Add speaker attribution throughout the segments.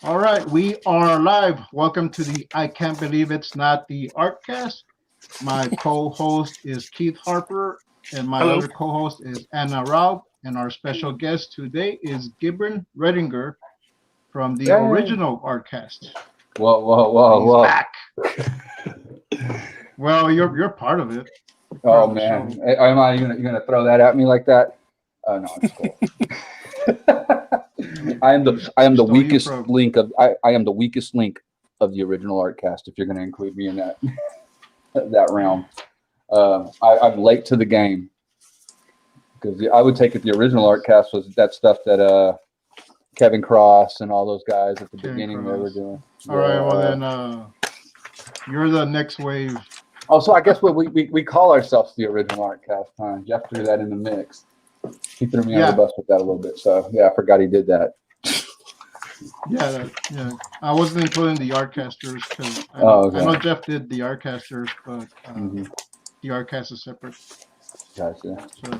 Speaker 1: All right, we are live. Welcome to the I Can't Believe It's Not the ArtCast. My co-host is Keith Harper, and my other co-host is Anna Raub, and our special guest today is Gibran Redinger from the original ArtCast.
Speaker 2: Whoa.
Speaker 1: Back. Well, you're part of it.
Speaker 2: Oh man, am I gonna throw that at me like that? Oh no, I'm just kidding. I am the weakest link of I am the weakest link of the original ArtCast. If you're going to include me in that that realm, I'm late to the game because I would take it. The original ArtCast was that stuff that Kevin Cross and all those guys at the beginning they were doing.
Speaker 1: All right, well then you're the next wave.
Speaker 2: Oh, so I guess we call ourselves the original ArtCast. Huh? Jeff threw that in the mix. He threw me under the bus with that a little bit. So yeah, I forgot he did that.
Speaker 1: Yeah. I wasn't including the ArtCasters because I know Jeff did the ArtCasters, but the ArtCast is separate.
Speaker 2: Gotcha.
Speaker 1: So,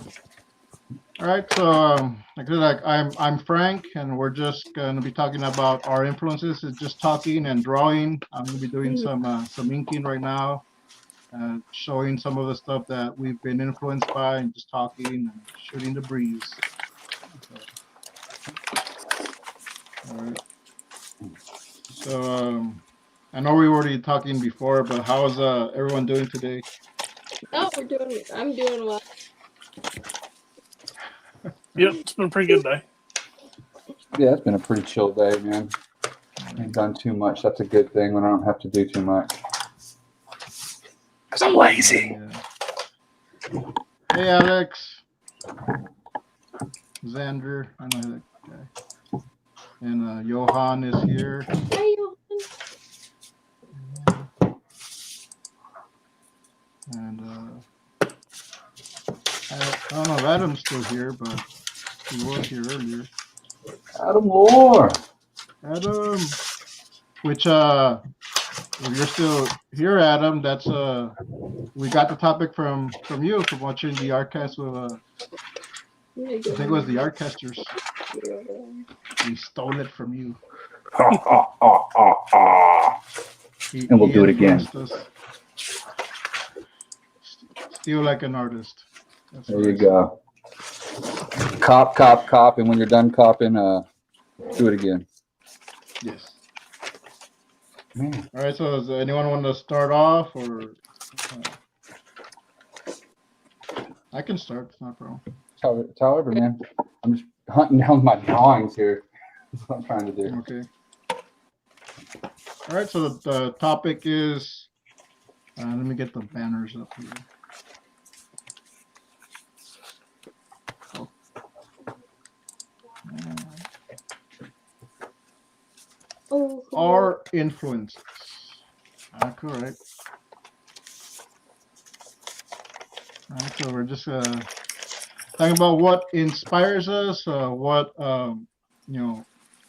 Speaker 1: all right, so I'm Frank, and we're just gonna be talking about our influences. It's just talking and drawing. I'm gonna be doing some inking right now, showing some of the stuff that we've been influenced by, and just talking and shooting the breeze. All right. So I know we were already talking before, but how's everyone doing today?
Speaker 3: Oh, I'm doing well.
Speaker 4: Yep, it's been a pretty good day.
Speaker 2: Yeah, it's been a pretty chill day, man. I ain't done too much. That's a good thing when I don't have to do too much. Because I'm lazy.
Speaker 1: Yeah. Hey, Alex. Xander. I know that guy. And Johan is here.
Speaker 3: Hi, Johan.
Speaker 1: And I don't know if Adam's still here, but he was here earlier.
Speaker 2: Adam Moore.
Speaker 1: Adam. Which if you're still here, Adam, that's we got the topic from you from watching the ArtCast with I think it was the ArtCasters. We stole it from you.
Speaker 2: And we'll do it again.
Speaker 1: Steal like an artist. That's
Speaker 2: there you go. Cop, and when you're done copping, do it again.
Speaker 1: Yes. Man. All right, so does anyone want to start off, or I can start. It's not a problem.
Speaker 2: However, man, I'm just hunting down my drawings here. That's what I'm trying to do.
Speaker 1: Okay. All right, so the topic is, let me get the banners up here. Our influences. Correct. All right, so we're just talking about what inspires us, what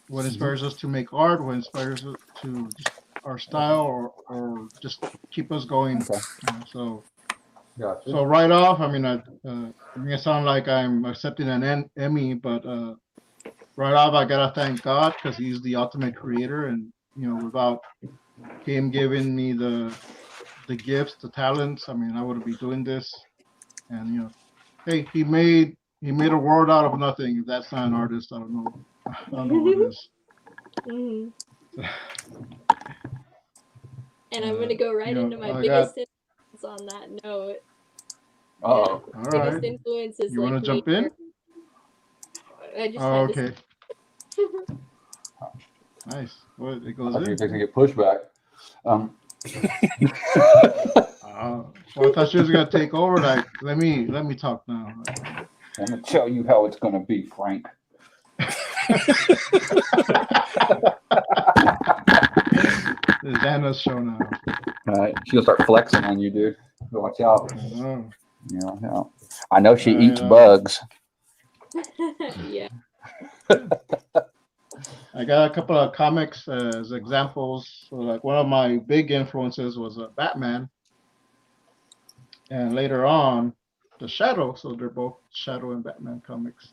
Speaker 1: inspires us to make art, what inspires us to just our style, or just keep us going.
Speaker 2: Okay.
Speaker 1: So
Speaker 2: Gotcha.
Speaker 1: So right off, I mean, it may sound like I'm accepting an Emmy, but right off, I gotta thank God because He's the ultimate creator, and without Him giving me the gifts, the talents, I mean, I wouldn't be doing this. And hey, He made a world out of nothing. If that's not an artist, I don't know what it is.
Speaker 3: And I'm gonna go right into my biggest influence on that note.
Speaker 2: All
Speaker 3: biggest influence is
Speaker 1: you want to jump in?
Speaker 3: I just
Speaker 1: okay. Nice. Well, it goes in.
Speaker 2: You're fixing to get pushback.
Speaker 1: Well, I thought she was gonna take over. Like, let me talk now.
Speaker 2: I'm gonna tell you how it's gonna be, Frank.
Speaker 1: It's Anna's show now.
Speaker 2: All right, she'll start flexing on you, dude. Watch out. I know she eats bugs.
Speaker 3: Yeah.
Speaker 1: I got a couple of comics as examples. So, like, one of my big influences was Batman, and later on, The Shadow. So they're both Shadow and Batman comics.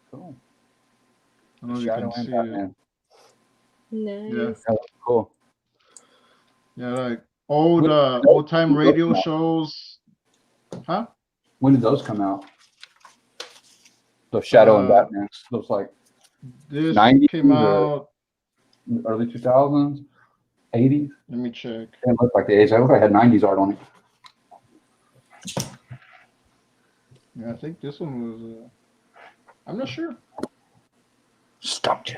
Speaker 2: Cool.
Speaker 1: I don't know if you
Speaker 2: Shadow
Speaker 1: can
Speaker 2: and
Speaker 1: see it.
Speaker 2: Batman.
Speaker 3: Nice.
Speaker 2: That was cool.
Speaker 1: Yeah, like old time radio shows. Huh?
Speaker 2: When did those come out? So Shadow and Batman. Looks like
Speaker 1: This
Speaker 2: 90s
Speaker 1: came
Speaker 2: or
Speaker 1: out.
Speaker 2: early 2000s, 80s.
Speaker 1: Let me check.
Speaker 2: It didn't look like the 80s. I look like it had 90s art on it.
Speaker 1: Yeah, I think this one was. I'm not sure.
Speaker 2: Stop you.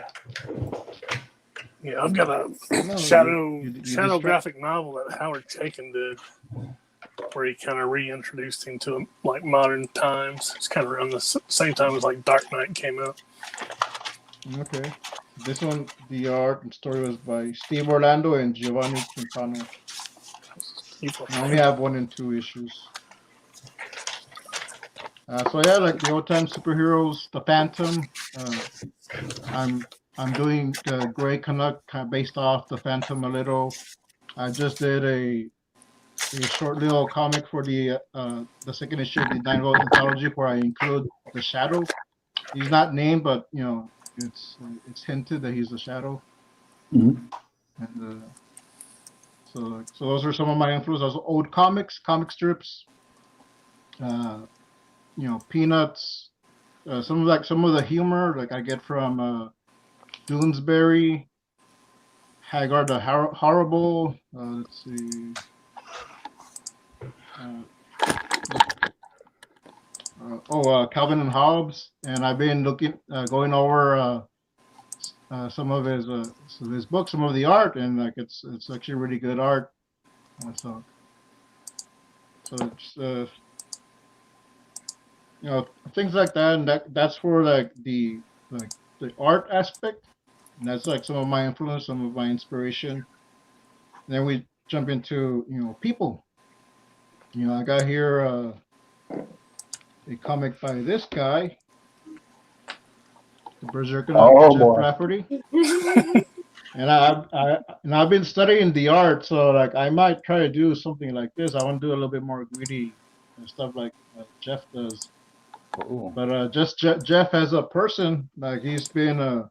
Speaker 4: Yeah, I've got a
Speaker 1: No,
Speaker 4: shadow
Speaker 1: you
Speaker 4: shadow
Speaker 1: just
Speaker 4: graphic novel that Howard Chaykin did, where he kind of reintroduced him to like modern times. It's kind of around the same time as like Dark Knight came out.
Speaker 1: Okay. This one, the art and story was by Steve Orlando and Giovanni Quintana. I only have 1 and 2 issues. So yeah, like the old time superheroes, the Phantom. I'm doing the Gray Canuck kind of based off the Phantom a little. I just did a short little comic for the second issue of the 9-volt anthology where I include the Shadow. He's not named, but you know it's hinted that he's the Shadow.
Speaker 2: Mm-hmm.
Speaker 1: And so those are some of my influences. Old comic strips. You know, Peanuts. Some of the humor like I get from Doonesbury, Hagga the Horrible. Let's see. Calvin and Hobbes, and I've been going over some of his books, some of the art, and like it's actually really good art. So it's you know, things like that, and that's for like the art aspect, and that's like some of my influence, some of my inspiration. And then we jump into, you know, people. You know, I got here a comic by this guy, the Berserker, Jeff Lafferty. And I've been studying the art, so like I might try to do something like this. I want to do a little bit more gritty and stuff like Jeff does.
Speaker 2: Cool.
Speaker 1: But just Jeff as a person, like he's been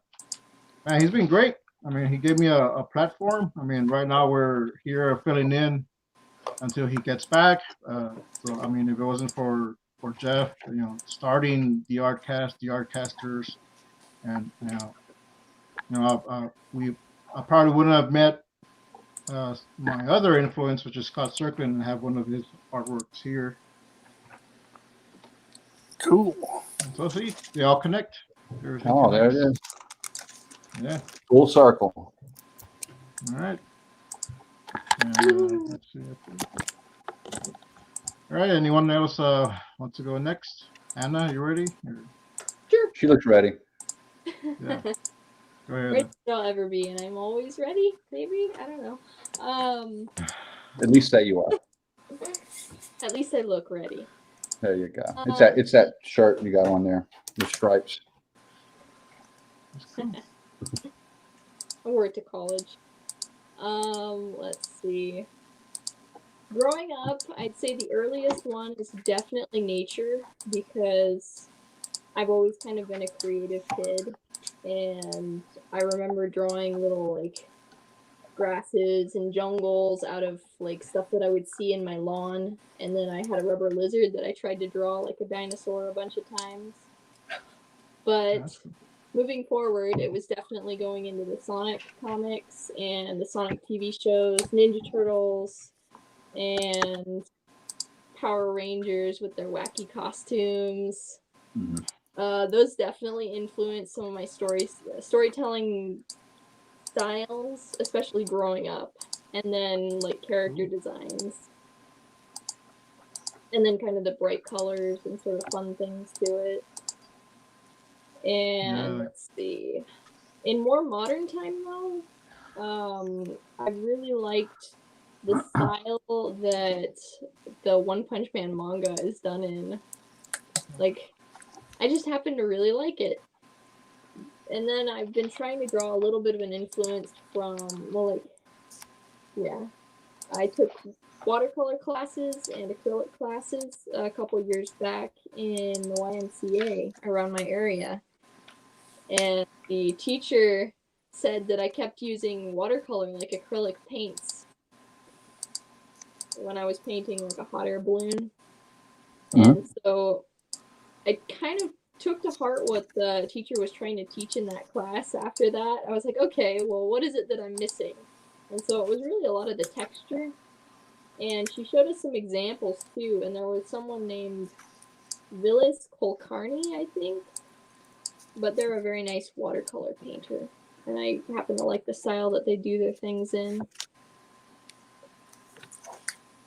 Speaker 1: great. I mean, he gave me a platform. I mean, right now we're here filling in until he gets back. So I mean, if it wasn't for Jeff, you know, starting the ArtCast, the ArtCasters, and I probably wouldn't have met my other influence, which is Scott Serkland, and have one of his artworks here.
Speaker 4: Cool.
Speaker 1: So see, they all connect.
Speaker 2: There it is.
Speaker 1: Yeah.
Speaker 2: Full circle.
Speaker 1: All right. And, let's see. All right. Anyone else wants to go next? Anna, you ready?
Speaker 3: Sure.
Speaker 2: She looks ready.
Speaker 1: Yeah. Go ahead.
Speaker 3: Ready I'll ever be, and I'm always ready. Maybe, I don't know.
Speaker 2: At least say you are.
Speaker 3: At least I look ready.
Speaker 2: There you go. It's that shirt you got on there, the stripes.
Speaker 3: I wore it to college. Let's see. Growing up, I'd say the earliest one is definitely nature, because I've always kind of been a creative kid, and I remember drawing little like grasses and jungles out of like stuff that I would see in my lawn, and then I had a rubber lizard that I tried to draw like a dinosaur a bunch of times. But moving forward, it was definitely going into the Sonic comics and the Sonic TV shows, Ninja Turtles, and Power Rangers with their wacky costumes.
Speaker 2: Mm-hmm.
Speaker 3: Those definitely influenced some of my storytelling styles, especially growing up, and then like character designs, and then kind of the bright colors and sort of fun things to it. And let's see, in more modern time though, I really liked the style that the One Punch Man manga is done in. Like, I just happen to really like it. And then I've been trying to draw a little bit of an influence from, I took watercolor classes and acrylic classes a couple years back in the YMCA around my area. And the teacher said that I kept using watercolor, like acrylic paints, when I was painting like a hot air balloon. And so I kind of took to heart what the teacher was trying to teach in that class after that. I was like, okay, well, what is it that I'm missing? And so it was really a lot of the texture. And she showed us some examples too. And there was someone named Vilis Kulkarni, I think. But they're a very nice watercolor painter. And I happen to like the style that they do their things in.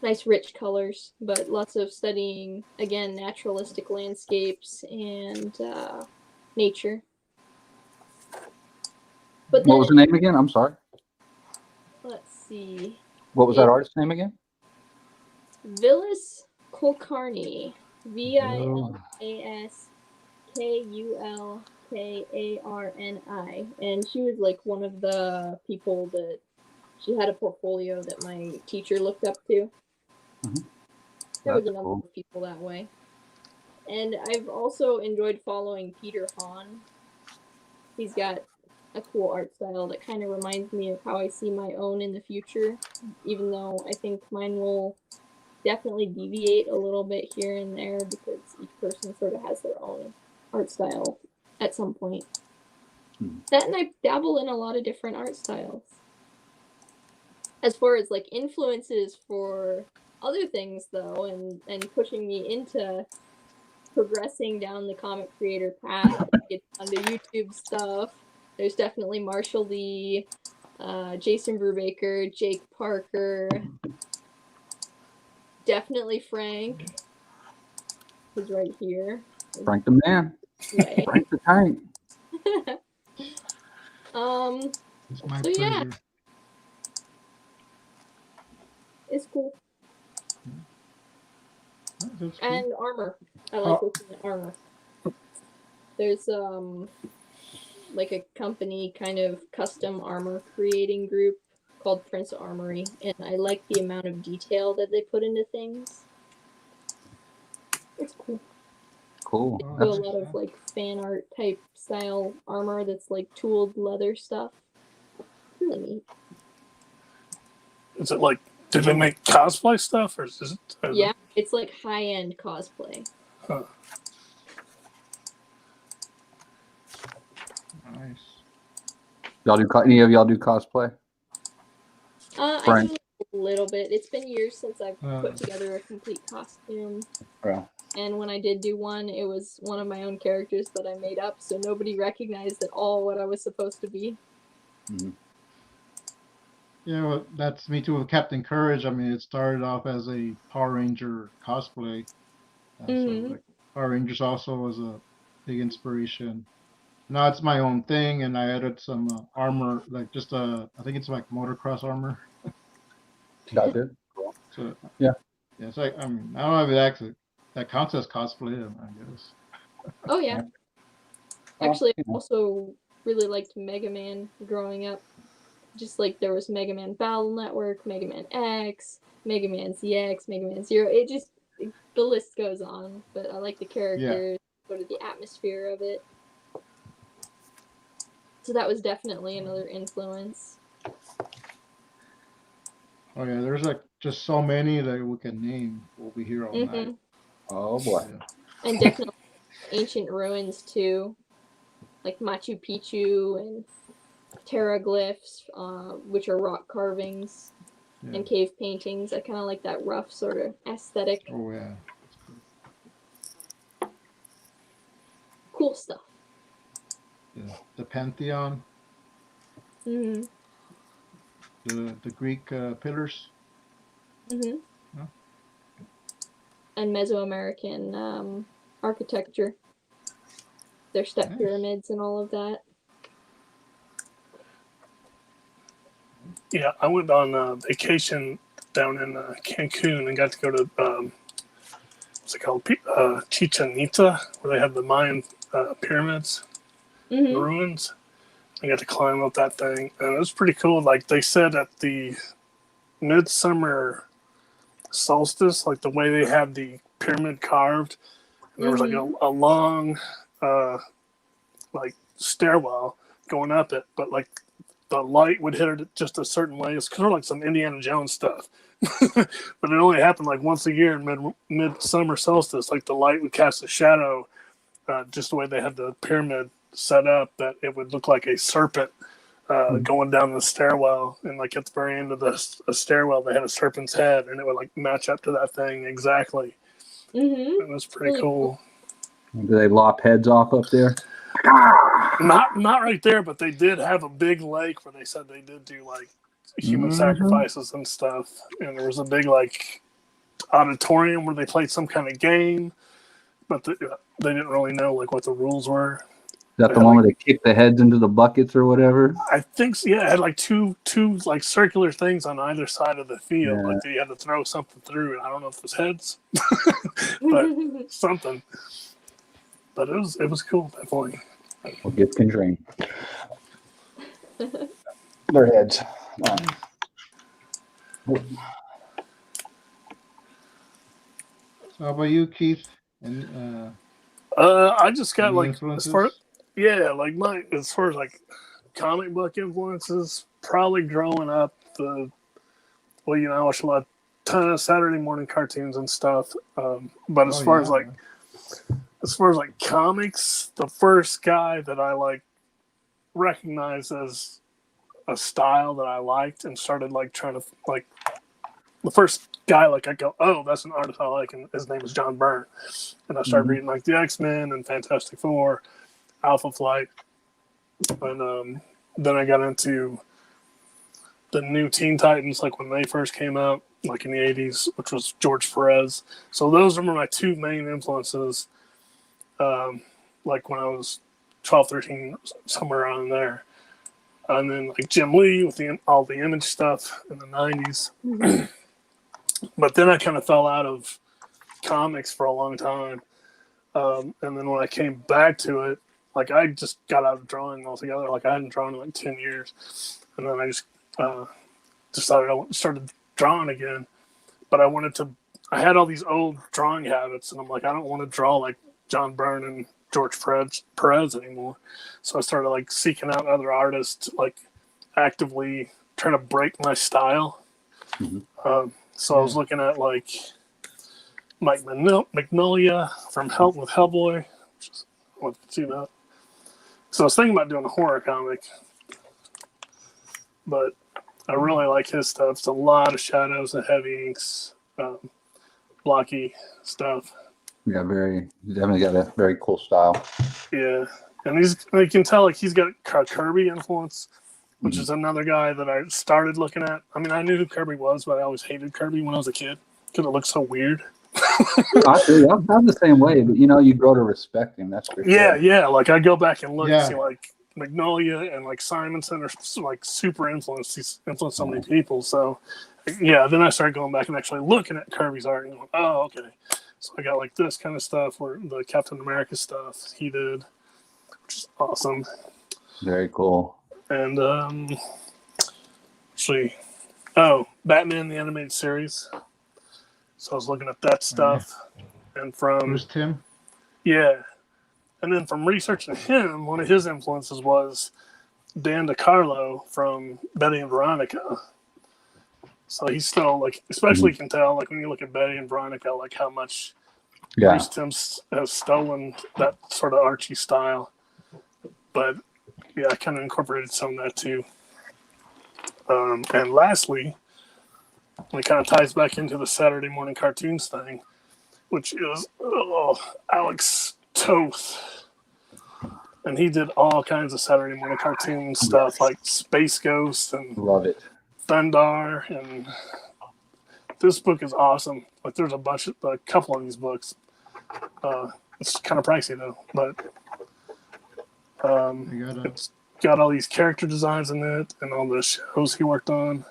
Speaker 3: Nice rich colors, but lots of studying, again, naturalistic landscapes and nature. But
Speaker 2: what was the name again? I'm sorry.
Speaker 3: Let's see.
Speaker 2: What was that artist's name again?
Speaker 3: Vilis Kulkarni. VILASKULKARNI. And she was like one of the people that she had a portfolio that my teacher looked up to. There was a number of people that way. And I've also enjoyed following Peter Hahn. He's got a cool art style that kind of reminds me of how I see my own in the future, even though I think mine will definitely deviate a little bit here and there because each person sort of has their own art style at some point. That, and I dabble in a lot of different art styles. As far as like influences for other things though, and pushing me into progressing down the comic creator path, get onto YouTube stuff, there's definitely Marshall Lee, Jason Brubaker, Jake Parker, definitely Frank, who's right here.
Speaker 2: Frank the Man.
Speaker 3: Yeah.
Speaker 2: Frank the Tank.
Speaker 1: It's my
Speaker 3: So
Speaker 1: pleasure.
Speaker 3: yeah. It's cool.
Speaker 1: Oh, that's cool.
Speaker 3: And armor. I like looking at armor. There's like a company kind of custom armor creating group called Prince Armory, and I like the amount of detail that they put into things. It's cool.
Speaker 2: Cool.
Speaker 3: They do a lot of like fan art type style armor that's like tooled leather stuff. Really neat.
Speaker 4: Is it like, did they make cosplay stuff, or is it?
Speaker 3: Yeah, it's like high end cosplay.
Speaker 4: Huh.
Speaker 1: Nice.
Speaker 2: Y'all do any of y'all do cosplay?
Speaker 3: I do a little bit. It's been years since I've put together a complete costume.
Speaker 2: Yeah.
Speaker 3: And when I did do one, it was one of my own characters that I made up, so nobody recognized at all what I was supposed to be.
Speaker 2: Mm-hmm.
Speaker 1: Yeah, well, that's me too with Captain Courage. I mean, it started off as a Power Ranger cosplay. So like, Power Rangers also was a big inspiration. Now it's my own thing, and I added some armor, like just I think it's like motocross armor.
Speaker 2: Got it.
Speaker 1: So
Speaker 2: yeah,
Speaker 1: it's like I mean, I don't know if that counts as cosplay, I guess.
Speaker 3: Oh yeah. Actually, I also really liked Mega Man growing up. Just like there was Mega Man Battle Network, Mega Man X, Mega Man ZX, Mega Man Zero. The list goes on, but I like the characters, sort of the atmosphere of it. So that was definitely another influence.
Speaker 1: Oh yeah, there's like just so many that we can name. We'll be here all night.
Speaker 2: Oh boy.
Speaker 3: Yeah. And definitely ancient ruins too, like Machu Picchu and pteroglyphs, which are rock carvings and cave paintings. I kind of like that rough sort of aesthetic.
Speaker 1: Oh yeah.
Speaker 3: Cool stuff.
Speaker 1: Yeah. The Pantheon.
Speaker 3: Mm-hmm.
Speaker 1: The Greek pillars.
Speaker 3: Mm-hmm.
Speaker 1: Yeah. And
Speaker 3: Mesoamerican architecture. Their step pyramids and all of that.
Speaker 4: Yeah, I went on vacation down in Cancun and got to go to what's it called, Chichen Itza, where they have the Mayan pyramids, ruins. I got to climb up that thing, and it was pretty cool. Like they said at the midsummer solstice, like the way they had the pyramid carved, and there was like a long, like stairwell going up it, but like the light would hit it just a certain way. It's kind of like some Indiana Jones stuff. But it only happened like once a year in midsummer solstice. Like the light would cast a shadow, just the way they had the pyramid set up, that it would look like a serpent going down the stairwell. And like at the very end of the stairwell, they had a serpent's head, and it would like match up to that thing exactly. It was pretty cool.
Speaker 2: Do they lop heads off up there?
Speaker 4: Not right there, but they did have a big lake where they said they did do like human sacrifices and stuff. And there was a big like auditorium where they played some kind of game, but they didn't really know like what the rules were.
Speaker 2: Is that the one where they kick the heads into the buckets or whatever?
Speaker 4: I think so, yeah. It had like two like circular things on either side of the field.
Speaker 2: Yeah.
Speaker 4: Like they had to throw something through, and I don't know if it was heads, but something. But it was cool, definitely.
Speaker 2: Well, gifts can dream. Their heads.
Speaker 1: How about you, Keith? And
Speaker 4: I just got
Speaker 1: any
Speaker 4: like
Speaker 1: influences?
Speaker 4: as far as like comic book influences, probably growing up I watched a ton of Saturday morning cartoons and stuff. But as far as like comics, the first guy that I like recognized as a style that I liked and started like trying to like the first guy like I go, oh, that's an artist I like, and his name is John Byrne. And I started reading like the X-Men and Fantastic Four, Alpha Flight, and then I got into the new Teen Titans like when they first came out, like in the 80s, which was George Perez. So those are my two main influences. Like when I was 12, 13, somewhere around there. And then like Jim Lee with all the Image stuff in the 90s. But then I kind of fell out of comics for a long time. And then when I came back to it, like I just got out of drawing altogether. Like I hadn't drawn in like 10 years. And then I just decided I started drawing again. But I had all these old drawing habits, and I'm like, I don't want to draw like John Byrne and George Perez anymore. So I started like seeking out other artists, like actively trying to break my style. So I was looking at like Mike Mignola from Help with Hellboy, which is, I want to see that. So I was thinking about doing a horror comic, but I really like his stuff. It's a lot of shadows and heavy inks, blocky stuff.
Speaker 2: Yeah, definitely got a very cool style.
Speaker 4: Yeah, and you can tell like he's got a Kirby influence, which is another guy that I started looking at. I mean, I knew who Kirby was, but I always hated Kirby when I was a kid because it looked so weird.
Speaker 2: I feel you. I'm the same way, but you grow to respect him. That's for sure.
Speaker 4: Yeah. Like I go back and look and see like Magnolia and like Simonson are like super influenced. He's influenced so many people. So yeah, then I started going back and actually looking at Kirby's art and going, oh, okay. So I got like this kind of stuff, where the Captain America stuff he did, which is awesome.
Speaker 2: Very cool.
Speaker 4: And Batman the Animated Series. So I was looking at that stuff, and from
Speaker 1: Tim.
Speaker 4: Yeah, and then from researching him, one of his influences was Dan DeCarlo from Betty and Veronica. So he's still like, especially you can tell like when you look at Betty and Veronica, like how much Bruce Timm has stolen that sort of Archie style. But yeah, I kind of incorporated some of that too. And lastly, it kind of ties back into the Saturday morning cartoons thing, which is Alex Toth. And he did all kinds of Saturday morning cartoon stuff like Space Ghost and
Speaker 2: Love it.
Speaker 4: Thundar, and this book is awesome. Like there's a couple of these books. It's kind of pricey though, but it's got all these character designs in it and all the shows he worked on.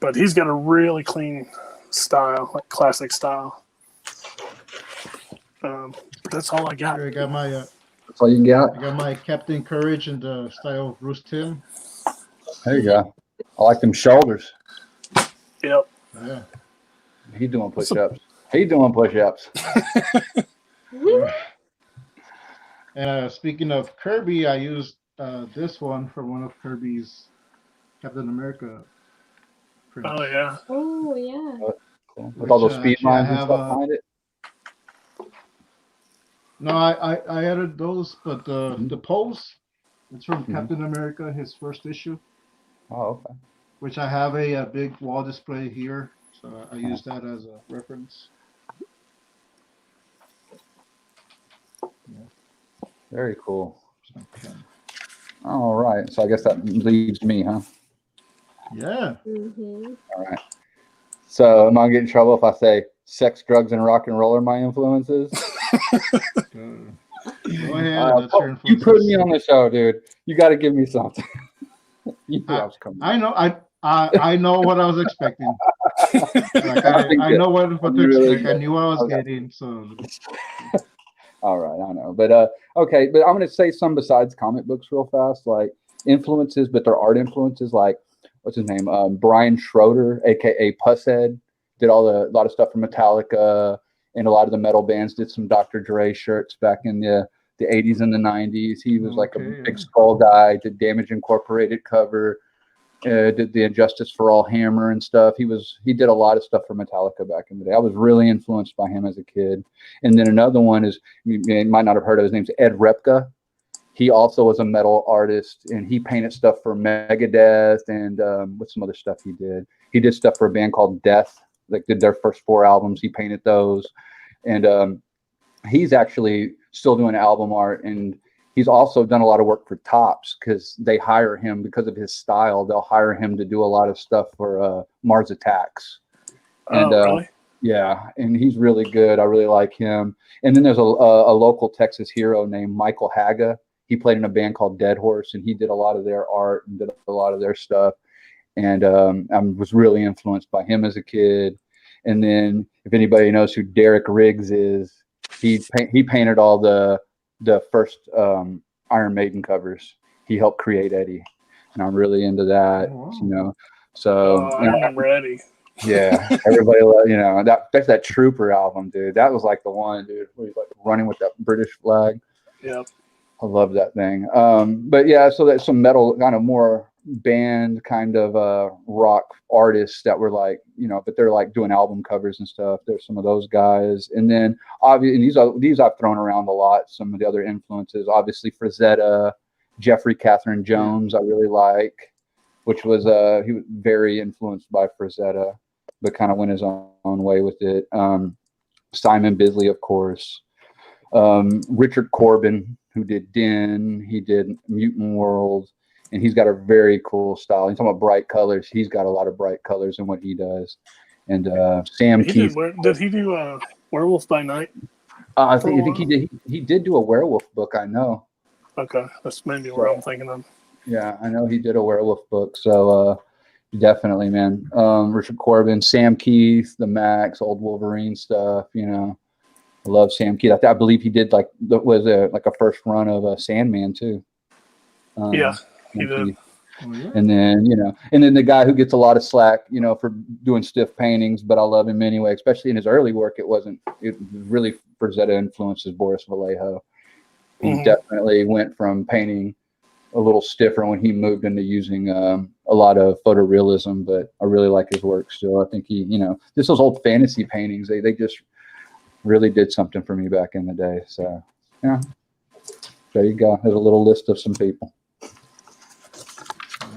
Speaker 4: But he's got a really clean style, like classic style. But that's all I got.
Speaker 1: Here I got my
Speaker 2: That's all you got?
Speaker 1: I got my Captain Courage in the style of Bruce Timm.
Speaker 2: There you go. I like them shoulders.
Speaker 4: Yep.
Speaker 1: Yeah.
Speaker 2: He doing push-ups. And
Speaker 1: Speaking of Kirby, I used this one for one of Kirby's Captain America prints.
Speaker 4: Oh yeah.
Speaker 3: Oh yeah.
Speaker 2: Cool. With all those speed
Speaker 1: Actually, I
Speaker 2: lines and
Speaker 1: have
Speaker 2: stuff behind it.
Speaker 1: No, I added those, but the pose, it's from
Speaker 2: Mhm.
Speaker 1: Captain America, his first issue,
Speaker 2: Oh, okay.
Speaker 1: which I have a big wall display here, so I use that as a reference.
Speaker 2: Very cool.
Speaker 1: Okay.
Speaker 2: All right. So I guess that leaves me, huh?
Speaker 1: Yeah.
Speaker 3: Mm-hmm.
Speaker 2: All right. So am I gonna get in trouble if I say sex, drugs, and rock and roll are my influences?
Speaker 1: Go ahead. That's your
Speaker 2: You put
Speaker 1: influences.
Speaker 2: me on the show, dude. You got to give me something. You knew I was coming.
Speaker 1: I know. I know what I was expecting. Like, I know what to expect. I knew what I was getting. So.
Speaker 2: All right, I know, but okay, but I'm gonna say some besides comic books real fast, like influences, but they're art influences. Like what's his name? Brian Schroeder, aka Pusshead, did a lot of stuff for Metallica, and a lot of the metal bands did some Dr. Dre shirts back in the 80s and the 90s. He was like a big skull guy. Did Damage Incorporated cover. Did the Injustice for All Hammer and stuff. He did a lot of stuff for Metallica back in the day. I was really influenced by him as a kid. And then another one is, you might not have heard of, his name's Ed Repta. He also was a metal artist, and he painted stuff for Megadeth and what's some other stuff he did. He did stuff for a band called Death, like did their first 4 albums. He painted those, and he's actually still doing album art, and he's also done a lot of work for Topps because they hire him because of his style. They'll hire him to do a lot of stuff for Mars Attacks. And
Speaker 4: really?
Speaker 2: yeah, and he's really good. I really like him. And then there's a local Texas hero named Michael Hagga. He played in a band called Dead Horse, and he did a lot of their art and did a lot of their stuff. And I was really influenced by him as a kid. And then if anybody knows who Derek Riggs is, he painted all the first Iron Maiden covers. He helped create Eddie, and I'm really into that.
Speaker 1: Oh, wow.
Speaker 2: You know, so
Speaker 4: I remember Eddie.
Speaker 2: yeah, everybody, that Trooper album, dude. That was like the one, dude, where he's like running with that British flag.
Speaker 4: Yep.
Speaker 2: I love that thing. But yeah, so that's some metal, kind of more band kind of rock artists that were like, but they're like doing album covers and stuff. There's some of those guys, and then obviously these I've thrown around a lot. Some of the other influences, obviously Frazetta, Jeffrey Catherine Jones, I really like, which was he was very influenced by Frazetta, but kind of went his own way with it. Simon Bisley, of course. Richard Corbin, who did Den, he did Mutant World, and he's got a very cool style. He's talking about bright colors. He's got a lot of bright colors in what he does. And Sam Keith.
Speaker 4: Did he do Werewolf by Night?
Speaker 2: I think he did. He did do a werewolf book, I know.
Speaker 4: Okay, that's maybe where I'm thinking of.
Speaker 2: Yeah, I know he did a werewolf book. So definitely, man. Richard Corbin, Sam Keith, the Max, old Wolverine stuff. I love Sam Keith. I believe he did like a first run of Sandman too.
Speaker 4: Yeah, he did.
Speaker 1: Oh, yeah.
Speaker 2: And then the guy who gets a lot of slack, for doing stiff paintings, but I love him anyway. Especially in his early work, it really Frazetta influences Boris Vallejo. He definitely went from painting a little stiffer when he moved into using a lot of photorealism. But I really like his work still. I think just those old fantasy paintings, they just really did something for me back in the day. So yeah, there you go. There's a little list of some people.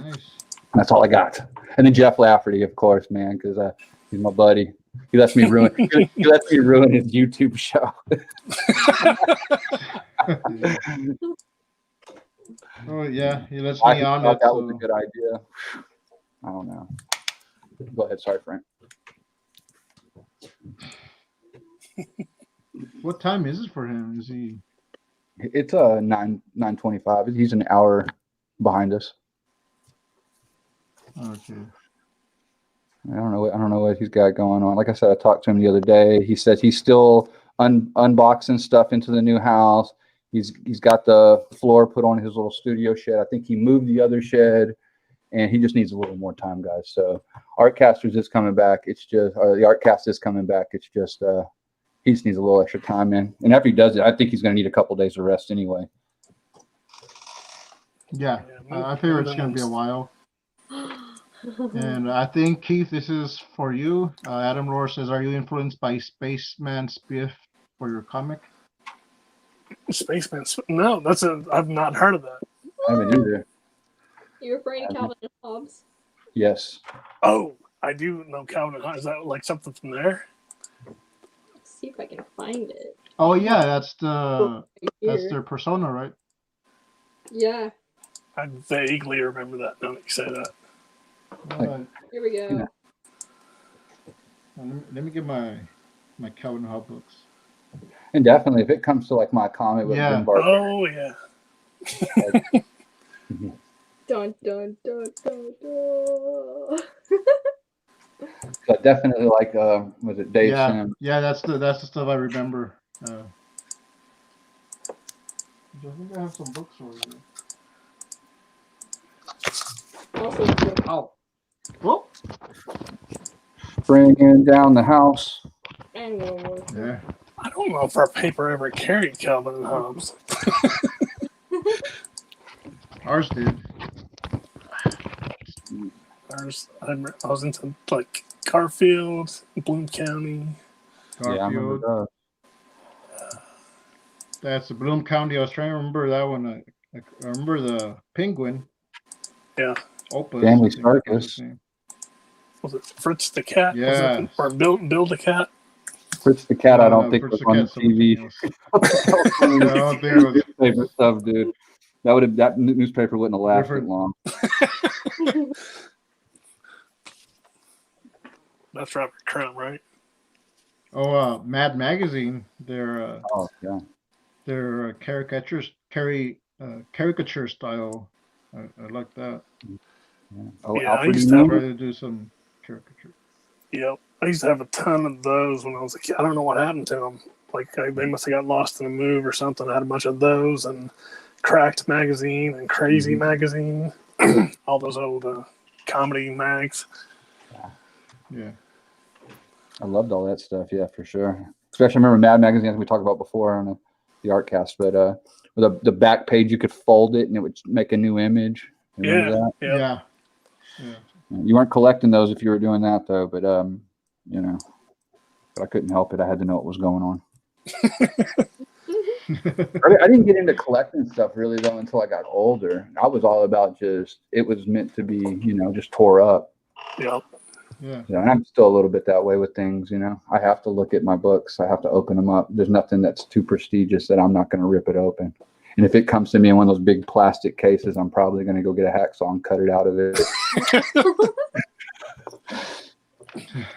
Speaker 1: Nice.
Speaker 2: That's all I got. And then Jeff Lafferty, of course, man, because he's my buddy. He lets me ruin. He lets me ruin his YouTube show.
Speaker 1: Oh yeah, he lets me on
Speaker 2: thought
Speaker 1: it.
Speaker 2: That was a good idea. I don't know. Go ahead, sorry, Frank.
Speaker 1: What time is it for him? Is he?
Speaker 2: It's 9:25. He's an hour behind us.
Speaker 1: Okay.
Speaker 2: I don't know what he's got going on. Like I said, I talked to him the other day. He says he's still unboxing stuff into the new house. He's got the floor put on his little studio shed. I think he moved the other shed, and he just needs a little more time, guys. So ArtCasters is coming back. It's just the ArtCast is coming back. It's just He just needs a little extra time, man. And after he does it, I think he's going to need a couple days of rest anyway.
Speaker 1: Yeah, I figure it's going to be a while. And I think, Keith, this is for you. Adam Rohr says, are you influenced by Spaceman Spiff for your comic?
Speaker 4: Spaceman? No, I've not heard of that.
Speaker 2: I haven't either.
Speaker 3: You're referring to Calvin and Hobbes?
Speaker 2: Yes.
Speaker 4: Oh, I do know Calvin and Hobbes. Is that like something from there?
Speaker 3: Let's see if I can find it.
Speaker 1: Oh yeah, that's their persona, right?
Speaker 3: Yeah.
Speaker 4: I vaguely remember that now that you say that.
Speaker 3: Here we go.
Speaker 2: Yeah.
Speaker 1: Let me get my Calvin Hobbes books.
Speaker 2: And definitely, if it comes to like my comic with
Speaker 1: Yeah.
Speaker 2: Jim Barker,
Speaker 4: Oh yeah.
Speaker 3: Dun dun dun dun dun.
Speaker 2: so I definitely like was it Dave
Speaker 1: Yeah,
Speaker 2: Sims?
Speaker 1: yeah, that's the stuff I remember. I think I have some books over here.
Speaker 3: Also,
Speaker 1: Oh, whoop.
Speaker 2: Bringing down the house.
Speaker 3: and one more.
Speaker 1: Yeah.
Speaker 4: I don't know if our paper ever carried Calvin and Hobbes.
Speaker 1: Ours did.
Speaker 4: I was into like Garfield, Bloom County.
Speaker 2: Yeah, I remember
Speaker 1: Garfield.
Speaker 2: that.
Speaker 1: That's the Bloom County. I was trying to remember that one. I remember the Penguin.
Speaker 4: Yeah.
Speaker 1: Opus.
Speaker 2: Family
Speaker 1: I think that was
Speaker 2: Circus.
Speaker 1: his name.
Speaker 4: Was it Fritz the Cat?
Speaker 1: Yes.
Speaker 4: Or Bill the Cat?
Speaker 2: Fritz the Cat, I don't
Speaker 1: No,
Speaker 2: think
Speaker 1: Fritz
Speaker 2: was
Speaker 1: the
Speaker 2: on
Speaker 1: Cat's
Speaker 2: TV.
Speaker 1: something else. I don't think it was
Speaker 2: Newspaper stuff, dude. That newspaper wouldn't have lasted
Speaker 1: Different.
Speaker 2: long.
Speaker 4: That's Robert Crumb, right?
Speaker 1: Mad Magazine. Their
Speaker 2: Oh yeah.
Speaker 1: their caricature style. I like that.
Speaker 2: Oh,
Speaker 4: Yeah, I
Speaker 2: Alfred
Speaker 4: used
Speaker 2: E.
Speaker 4: to have
Speaker 1: Try
Speaker 2: Neuman?
Speaker 1: to do some caricature.
Speaker 4: Yep. I used to have a ton of those when I was a kid. I don't know what happened to them. Like, they must have got lost in a move or something. I had a bunch of those and Cracked Magazine and Crazy Magazine. All those old comedy mags.
Speaker 1: Yeah.
Speaker 2: I loved all that stuff. Yeah, for sure. Especially I remember Mad Magazine, as we talked about before on the ArtCast. But with the back page, you could fold it and it would make a new image. You remember that?
Speaker 1: Yeah.
Speaker 2: You weren't collecting those if you were doing that though, but but I couldn't help it. I had to know what was going on. I didn't get into collecting stuff really though until I got older. I was all about it was meant to be, just tore up.
Speaker 4: Yep.
Speaker 1: Yeah.
Speaker 2: And I'm still a little bit that way with things, I have to look at my books. I have to open them up. There's nothing that's too prestigious that I'm not going to rip it open. And if it comes to me in one of those big plastic cases, I'm probably going to go get a hacksaw and cut it out of it.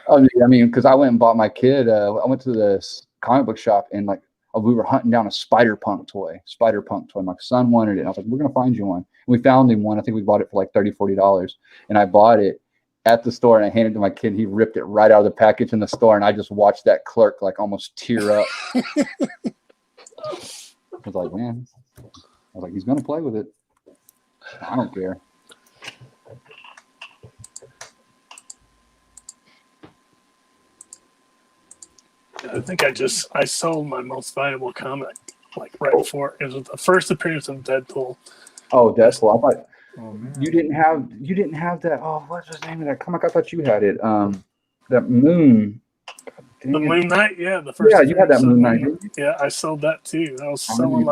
Speaker 2: I mean, because I went and bought my kid. I went to this comic book shop and we were hunting down a Spider-Punk toy. My son wanted it. And I was like, we're going to find you one. And we found him one. I think we bought it for like $30, $40. And I bought it at the store and I handed it to my kid. And he ripped it right out of the package in the store. And I just watched that clerk almost tear up. I was like, man. He's going to play with it. I don't care.
Speaker 4: I think I sold my most valuable comic right before it was the first appearance of Deadpool.
Speaker 2: Oh, Deadpool. I thought
Speaker 1: man.
Speaker 2: you didn't have that. Oh, what's the name of that comic? I thought you had it. That Moon.
Speaker 4: The Moon Knight, yeah, the first.
Speaker 2: Yeah, you had that Moon Knight.
Speaker 4: Yeah, I sold that too. I was selling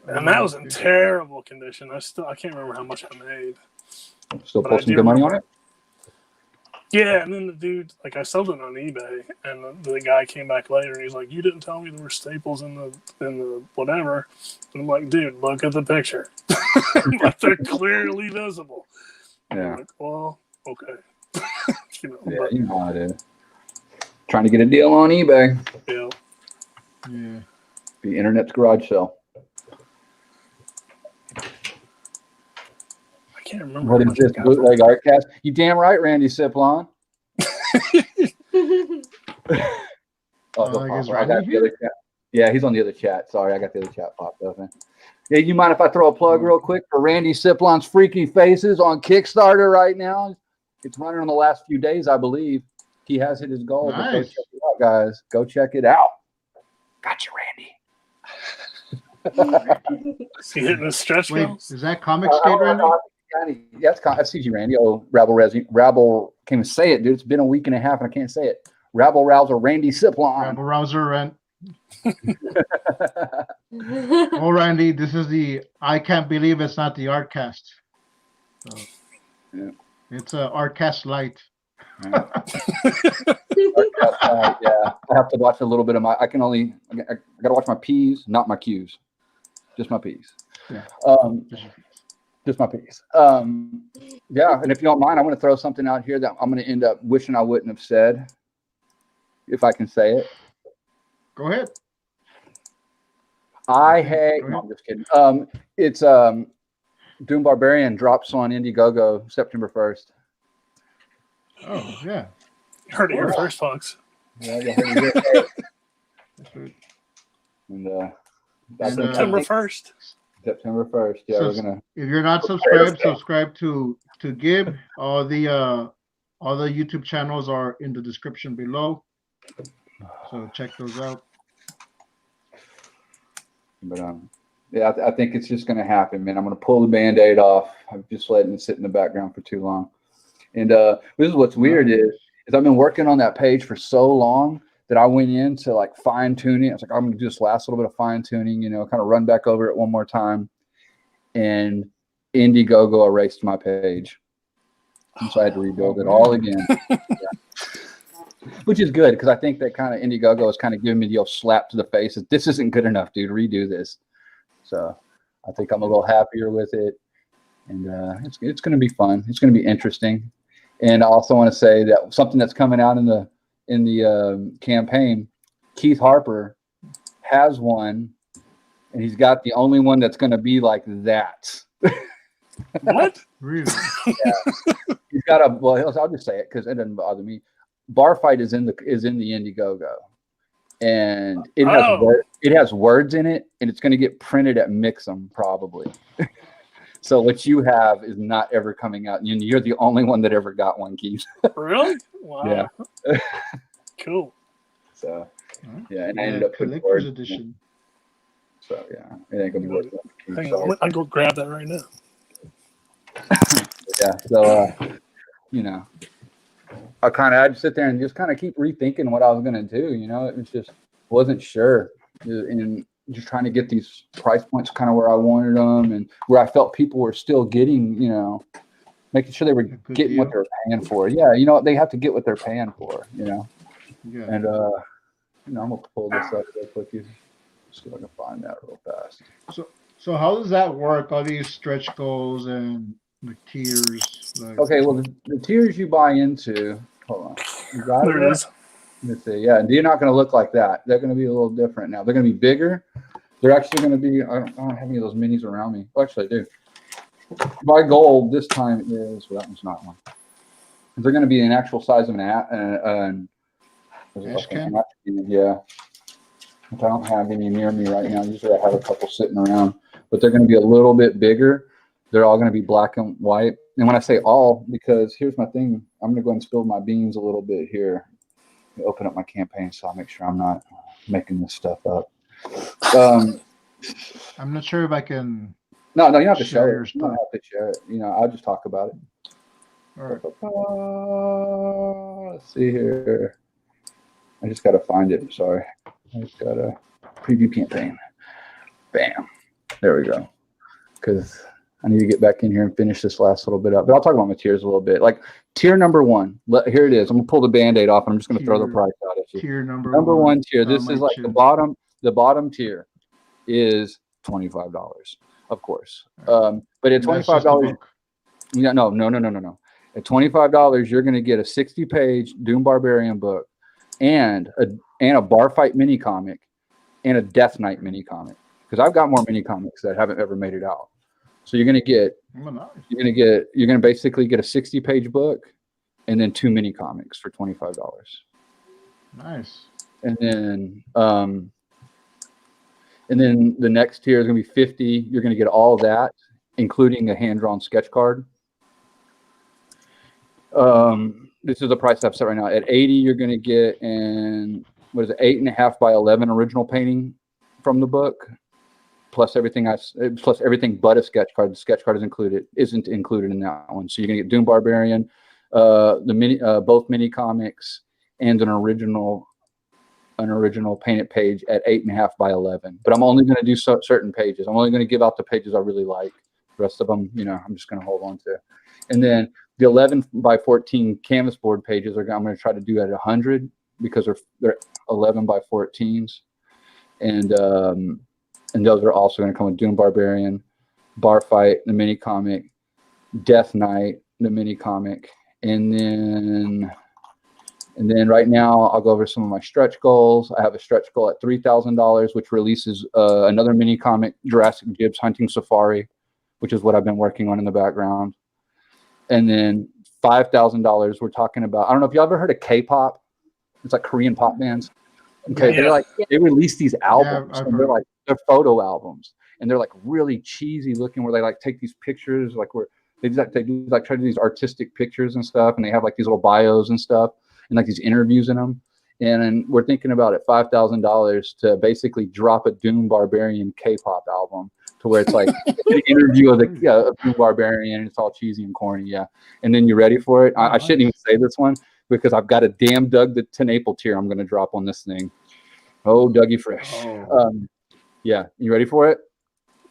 Speaker 4: and that was in terrible condition. I can't remember how much I made.
Speaker 2: Still pull some good money on it.
Speaker 4: Yeah, and then the dude, I sold it on eBay, and the guy came back later, and he's like, "You didn't tell me there were staples in the whatever." And I'm like, "Dude, look at the picture. They're clearly visible."
Speaker 2: Yeah.
Speaker 4: I'm like, well, okay.
Speaker 2: Yeah, you know how it is. Trying to get a deal on eBay.
Speaker 4: Yeah.
Speaker 1: Yeah.
Speaker 2: The internet's garage sale.
Speaker 4: I can't remember.
Speaker 2: What is this bootleg ArtCast? You damn right, Randy Siplon.
Speaker 1: I guess
Speaker 2: I got the other chat. Yeah, he's on the other chat. Sorry, I got the other chat popped up. Yeah, you mind if I throw a plug real quick for Randy Siplon's Freaky Faces on Kickstarter right now? It's running on the last few days, I believe. He has hit his goal. But go
Speaker 1: Nice.
Speaker 2: check it out, guys. Go check it out. Got you, Randy.
Speaker 4: Is he hitting his stretch
Speaker 1: Wait,
Speaker 4: goals?
Speaker 1: is that Comic State, Randy?
Speaker 2: Yeah, that's CG Randy. Oh, Rabble can't even say it, dude. It's been a week and a half and I can't say it. Rabble Rouser Randy Siplon.
Speaker 1: Rabble Rouser, Rand. Oh, Randy, this is the I can't believe it's not the ArtCast. So,
Speaker 2: Yeah.
Speaker 1: It's a ArtCast Lite.
Speaker 2: Yeah, I have to watch a little bit of I gotta watch my P's, not my Q's. Just my P's.
Speaker 1: Yeah.
Speaker 2: Just my P's. Yeah, and if you don't mind, I'm gonna throw something out here that I'm gonna end up wishing I wouldn't have said. If I can say it.
Speaker 1: Go ahead.
Speaker 2: No, I'm just kidding. It's Doom Barbarian drops on Indiegogo September 1st.
Speaker 1: Oh, yeah.
Speaker 4: Heard it here first, folks.
Speaker 2: Yeah, you heard it here. And that's
Speaker 4: September 1st.
Speaker 2: September 1st. Yeah,
Speaker 1: So
Speaker 2: we're gonna.
Speaker 1: If you're not subscribed, subscribe to Gib. All the YouTube channels are in the description below. So check those out.
Speaker 2: But yeah, I think it's just gonna happen, man. I'm gonna pull the Band-Aid off. I've just letting it sit in the background for too long. And this is what's weird is I've been working on that page for so long that I went in to like fine tuning. I was like, I'm gonna do this last little bit of fine tuning, kind of run back over it one more time. And Indiegogo erased my page, and so I had to rebuild it all again. Yeah. Which is good because I think that kind of Indiegogo is kind of giving me the old slap to the face. This isn't good enough, dude. Redo this. So I think I'm a little happier with it, and it's going to be fun. It's going to be interesting. And I also want to say that something that's coming out in the campaign, Keith Harper has one, and he's got the only one that's going to be like that.
Speaker 4: What?
Speaker 1: Really?
Speaker 2: Yeah. He's got I'll just say it because it doesn't bother me. Bar Fight is in the Indiegogo, and it has words in it, and it's going to get printed at Mix'em probably. So what you have is not ever coming out. You're the only one that ever got one, Keith.
Speaker 4: Really? Wow.
Speaker 2: Yeah.
Speaker 4: Cool.
Speaker 2: So yeah, and I ended up putting
Speaker 1: collector's edition.
Speaker 2: So yeah, it ain't gonna be worth it.
Speaker 4: Hang on, I'll go grab that right now.
Speaker 2: Yeah. So I just sit there and just kind of keep rethinking what I was going to do. It was just wasn't sure, and just trying to get these price points kind of where I wanted them and where I felt people were still getting, making sure they were getting what they're paying for. Yeah, they have to get what they're paying for. Yeah. And I'm gonna pull this up real quick. See if I can find that real fast.
Speaker 1: So how does that work? All these stretch goals and the tiers.
Speaker 2: Okay, well the tiers you buy into. Hold on. You got
Speaker 4: there it is.
Speaker 2: Let me see. Yeah, and they're not going to look like that. They're going to be a little different now. They're going to be bigger. They're actually going to be. I don't have any of those minis around me. Well, actually, I do. My goal this time is. Well, that one's not one. They're going to be an actual size of an yeah. Which I don't have any near me right now. Usually, I have a couple sitting around, but they're going to be a little bit bigger. They're all going to be black and white. And when I say all, because here's my thing, I'm going to go ahead and spill my beans a little bit here. Open up my campaign so I'll make sure I'm not making this stuff up.
Speaker 1: I'm not sure if I can.
Speaker 2: No, you don't have to share it.
Speaker 1: You
Speaker 2: don't have to share it. I'll just talk about it.
Speaker 1: All right.
Speaker 2: Let's see here. I just got to find it. Sorry. I just got a preview campaign. Bam. There we go. Because I need to get back in here and finish this last little bit up. But I'll talk about my tiers a little bit. Like tier number 1. Here it is. I'm going to pull the Band-Aid off. And I'm just going to throw the price out at you.
Speaker 1: Tier number
Speaker 2: one tier. This is like the bottom tier is $25, of course. But at $25, yeah, no. At $25, you're going to get a 60-page Doom Barbarian book and a Bar Fight mini comic and a Death Knight mini comic. Because I've got more mini comics that haven't ever made it out. So you're going to basically get a 60-page book and then 2 mini comics for $25.
Speaker 1: Nice.
Speaker 2: And then the next tier is going to be $50. You're going to get all of that, including a hand-drawn sketch card. This is the price I've set right now. At 80, you're going to get an 8.5 by 11 original painting from the book, plus everything but a sketch card. The sketch card isn't included in that one. So you're going to get Doom Barbarian, both mini comics, and an original painted page at 8.5 by 11. But I'm only going to do certain pages. I'm only going to give out the pages I really like. The rest of them, I'm just going to hold on to. And then the 11 by 14 canvas board pages I'm going to try to do at 100 because they're 11 by 14s, and those are also going to come with Doom Barbarian, Bar Fight, the mini comic, Death Knight, the mini comic, and then right now I'll go over some of my stretch goals. I have a stretch goal at $3,000, which releases another mini comic, Jurassic Jibs Hunting Safari, which is what I've been working on in the background. And then $5,000, we're talking about, I don't know if you ever heard of K-pop. It's like Korean pop bands. Okay, they release these albums, and they're photo albums, and they're like really cheesy looking, where they like take these pictures, like where they try to do these artistic pictures and stuff, and they have like these little bios and stuff, and like these interviews in them. And we're thinking about at $5,000 to basically drop a Doom Barbarian K-pop album, to where it's like an interview of Doom Barbarian, and it's all cheesy and corny, yeah. And then you ready for it? I shouldn't even say this one because I've got a damn Doug the Tenaple tier I'm going to drop on this thing. Oh, Dougie Fresh. Yeah, you ready for it?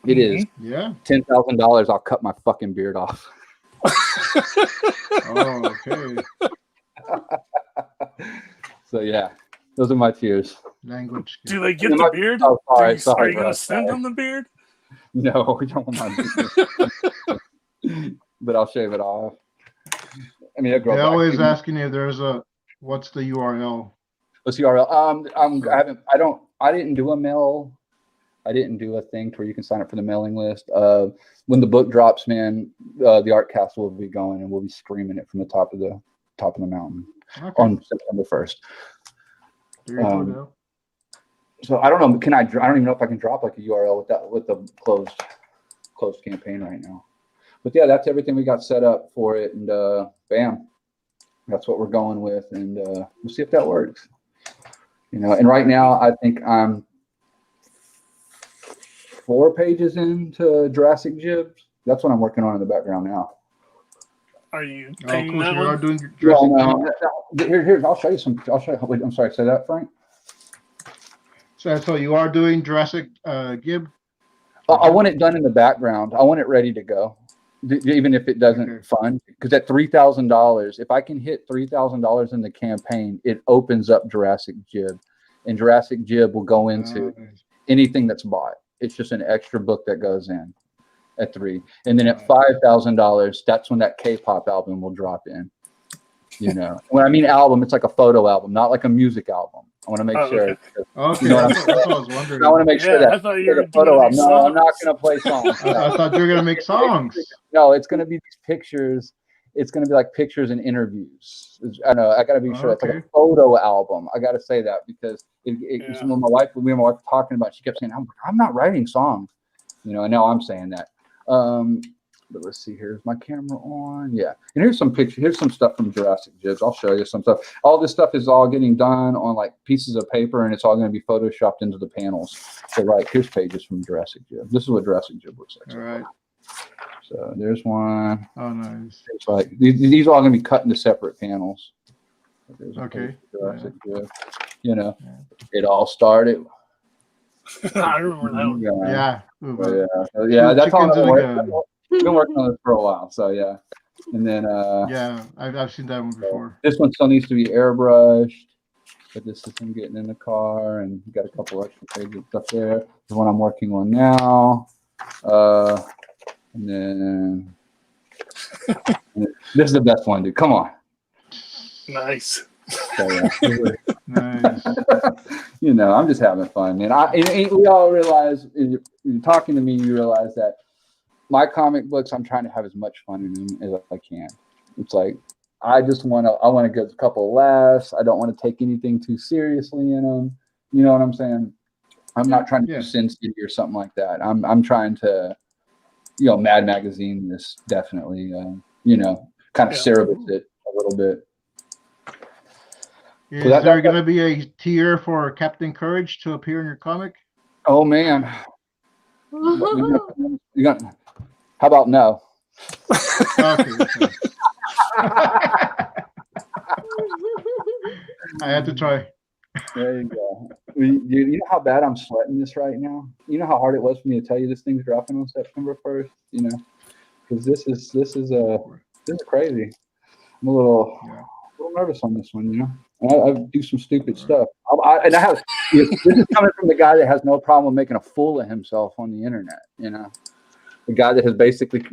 Speaker 2: It is.
Speaker 1: Yeah.
Speaker 2: $10,000. I'll cut my fucking beard off.
Speaker 1: Oh, okay.
Speaker 2: So yeah, those are my tiers.
Speaker 1: Language.
Speaker 4: Do they get the beard?
Speaker 2: Oh, sorry.
Speaker 4: Are you going to send them the beard?
Speaker 2: No, we don't want my beard. But I'll shave it off. I mean,
Speaker 1: they're always asking if there's what's the URL?
Speaker 2: What's the URL? I didn't do a mail. I didn't do a thing to where you can sign up for the mailing list. When the book drops, man, the ArtCast will be going, and we'll be streaming it from the top of the mountain on September 1st. So I don't know. I don't even know if I can drop like a URL with the closed campaign right now. But yeah, that's everything we got set up for it, and bam, that's what we're going with, and we'll see if that works. And right now I think I'm 4 pages into Jurassic Jibs. That's what I'm working on in the background now.
Speaker 4: Are you
Speaker 1: painting that one?
Speaker 2: Doing Jurassic Here, I'll show you some. Wait, I'm sorry. Say that, Frank.
Speaker 1: So you are doing Jurassic Gib?
Speaker 2: I want it done in the background. I want it ready to go, even if it doesn't fund. Because at $3,000, if I can hit $3,000 in the campaign, it opens up Jurassic Jib, and Jurassic Jib will go into anything that's bought. It's just an extra book that goes in at 3, and then at $5,000, that's when that K-pop album will drop in. When I mean album, it's like a photo album, not like a music album. I want to make sure.
Speaker 1: Okay, that's what I was wondering.
Speaker 2: I want to make sure that
Speaker 4: I thought you were
Speaker 2: a photo album. No, I'm not going to play songs.
Speaker 1: I thought you were going to make songs.
Speaker 2: No, it's going to be these pictures. It's going to be like pictures and interviews. I know. I got to be sure it's like a photo album. I got to say that because when me and my wife were talking about it, she kept saying, I'm not writing songs. And now I'm saying that. But let's see here. Is my camera on? Yeah. And here's some pictures. Here's some stuff from Jurassic Jibs. I'll show you some stuff. All this stuff is all getting done on like pieces of paper, and it's all going to be photoshopped into the panels. So here's pages from Jurassic Jib. This is what Jurassic Jib looks like.
Speaker 1: All right.
Speaker 2: So there's one.
Speaker 1: Oh, nice.
Speaker 2: It's like these are all going to be cut into separate panels.
Speaker 1: Okay.
Speaker 2: Jurassic Jib. It all started.
Speaker 4: I remember that one.
Speaker 2: Yeah. That's all. I've been working on this for a while, so yeah. And then
Speaker 1: I've seen that one before.
Speaker 2: This one still needs to be airbrushed, but this is him getting in the car, and got a couple extra pages stuff there. The one I'm working on now, and then this is the best one, dude. Come on.
Speaker 4: Nice.
Speaker 2: So, yeah.
Speaker 1: Nice.
Speaker 2: I'm just having fun, man. We all realize, you're talking to me, you realize that my comic books, I'm trying to have as much fun in them as I can. It's like I want to get a couple of laughs. I don't want to take anything too seriously in them. You know what I'm saying? I'm not trying to do Sin City or something like that. I'm trying to, Mad Magazine this definitely, kind of cerebus it a little bit.
Speaker 1: Is there going to be a tier for Captain Courage to appear in your comic?
Speaker 2: Oh man, you got. How about no?
Speaker 1: Okay. I had to try.
Speaker 2: There you go. You know how bad I'm sweating this right now? You know how hard it was for me to tell you this thing's dropping on September 1st? You know, because this is crazy. I'm a little nervous on this one, you know. I do some stupid stuff. This is coming from the guy that has no problem making a fool of himself on the internet, you know. The guy that has basically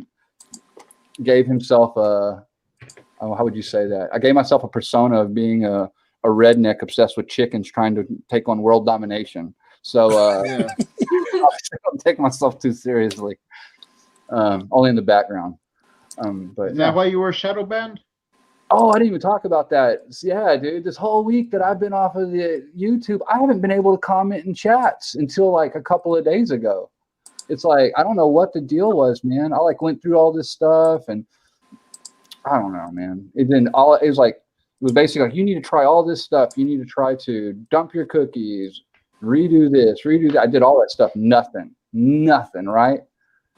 Speaker 2: gave himself how would you say that? I gave myself a persona of being a redneck obsessed with chickens trying to take on world domination. So I don't take myself too seriously. Only in the background. But
Speaker 1: is that why you were shadow banned?
Speaker 2: Oh, I didn't even talk about that. Yeah, dude, this whole week that I've been off of the YouTube, I haven't been able to comment in chats until like a couple of days ago. It's like, I don't know what the deal was, man. I like went through all this stuff and I don't know, man. It was basically like, you need to try all this stuff. You need to try to dump your cookies, redo this, redo that. I did all that stuff. Nothing, right?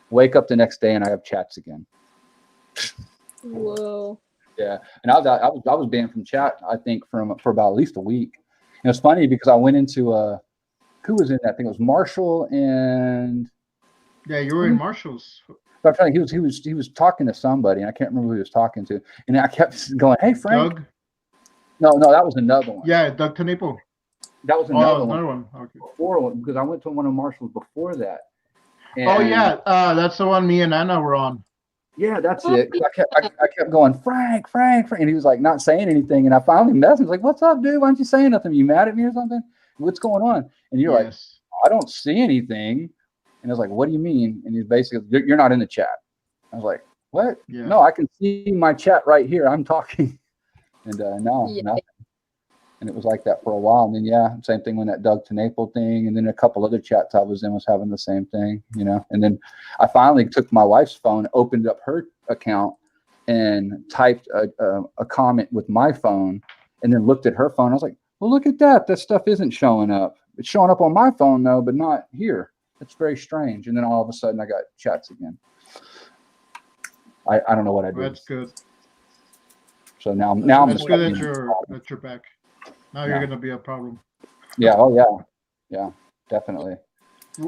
Speaker 2: Wake up the next day and I have chats again.
Speaker 3: Whoa.
Speaker 2: Yeah, and I was banned from chat, I think, for about at least a week. And it's funny because I went into who was in that thing? It was Marshall and
Speaker 1: you were in Marshall's.
Speaker 2: I'm trying to, he was talking to somebody, and I can't remember who he was talking to. And I kept going, "Hey, Frank."
Speaker 1: Doug?
Speaker 2: No, that was another one.
Speaker 1: Yeah, Doug Tanapo.
Speaker 2: That was another one.
Speaker 1: Okay.
Speaker 2: Before, because I went to one of Marshall's before that. And
Speaker 1: that's the one me and Anna were on.
Speaker 2: Yeah, that's it. I kept going, Frank, and he was like not saying anything. And I finally messaged him, like, "What's up, dude? Why aren't you saying nothing? You mad at me or something? What's going on?" And you're like, "I don't see anything." And I was like, "What do you mean?" And he's basically, "You're not in the chat." I was like, "What?" Yeah. No, I can see my chat right here. I'm talking. And nothing. And it was like that for a while. And then, same thing when that Doug Tanapo thing. And then a couple other chats I was in was having the same thing, you know. And then I finally took my wife's phone, opened up her account, and typed a comment with my phone, and then looked at her phone. I was like, well, look at that. That stuff isn't showing up. It's showing up on my phone, though, but not here. It's very strange. And then all of a sudden I got chats again. I don't know what I did.
Speaker 1: That's good.
Speaker 2: So now I'm
Speaker 1: it's good that you're back. Now you're gonna be a problem.
Speaker 2: Yeah. Oh yeah, definitely.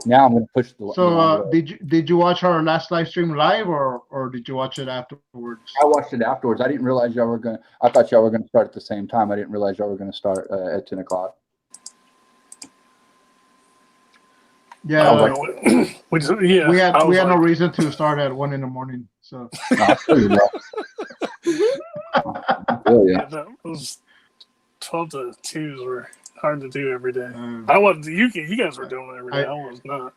Speaker 2: Now I'm gonna push the.
Speaker 1: So did you watch our last live stream live or did you watch it afterwards?
Speaker 2: I watched it afterwards. I didn't realize y'all were gonna. I thought y'all were gonna start at the same time. I didn't realize y'all were gonna start at 10 o'clock.
Speaker 1: Yeah. We had no reason to start at 1 a.m. So.
Speaker 4: Those 12 to 2s were hard to do every day. I wasn't. You guys were doing it every day. I was not.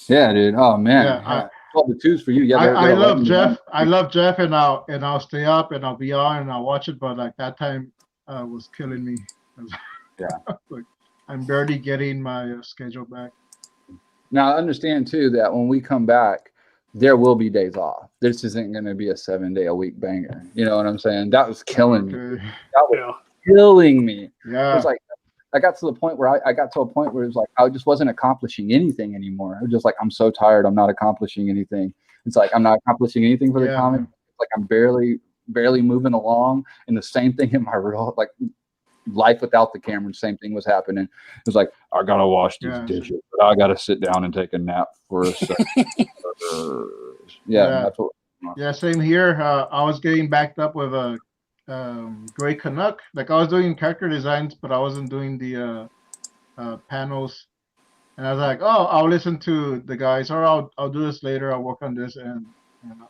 Speaker 2: Yeah, dude. Oh man. 12 to 2s for you. Yeah.
Speaker 1: I love Jeff. I love Jeff, and I'll stay up and I'll be on and I'll watch it. But like that time was killing me. Like, I'm barely getting my schedule back.
Speaker 2: Now I understand too that when we come back, there will be days off. This isn't going to be a 7-day-a-week banger. You know what I'm saying? That was killing me. That was killing me.
Speaker 1: Yeah.
Speaker 2: It was like I got to the point where I got to a point where it was like I just wasn't accomplishing anything anymore. It was just like I'm so tired. I'm not accomplishing anything. It's like I'm not accomplishing anything for the comic. It's like I'm barely moving along. And the same thing in my real life without the camera, the same thing was happening. It was like I gotta wash these dishes, but I gotta sit down and take a nap for a second. That's what.
Speaker 1: Yeah, same here. I was getting backed up with a gray Canuck. Like I was doing character designs, but I wasn't doing the panels. And I was like, oh, I'll listen to the guys, or I'll do this later. I'll work on this, and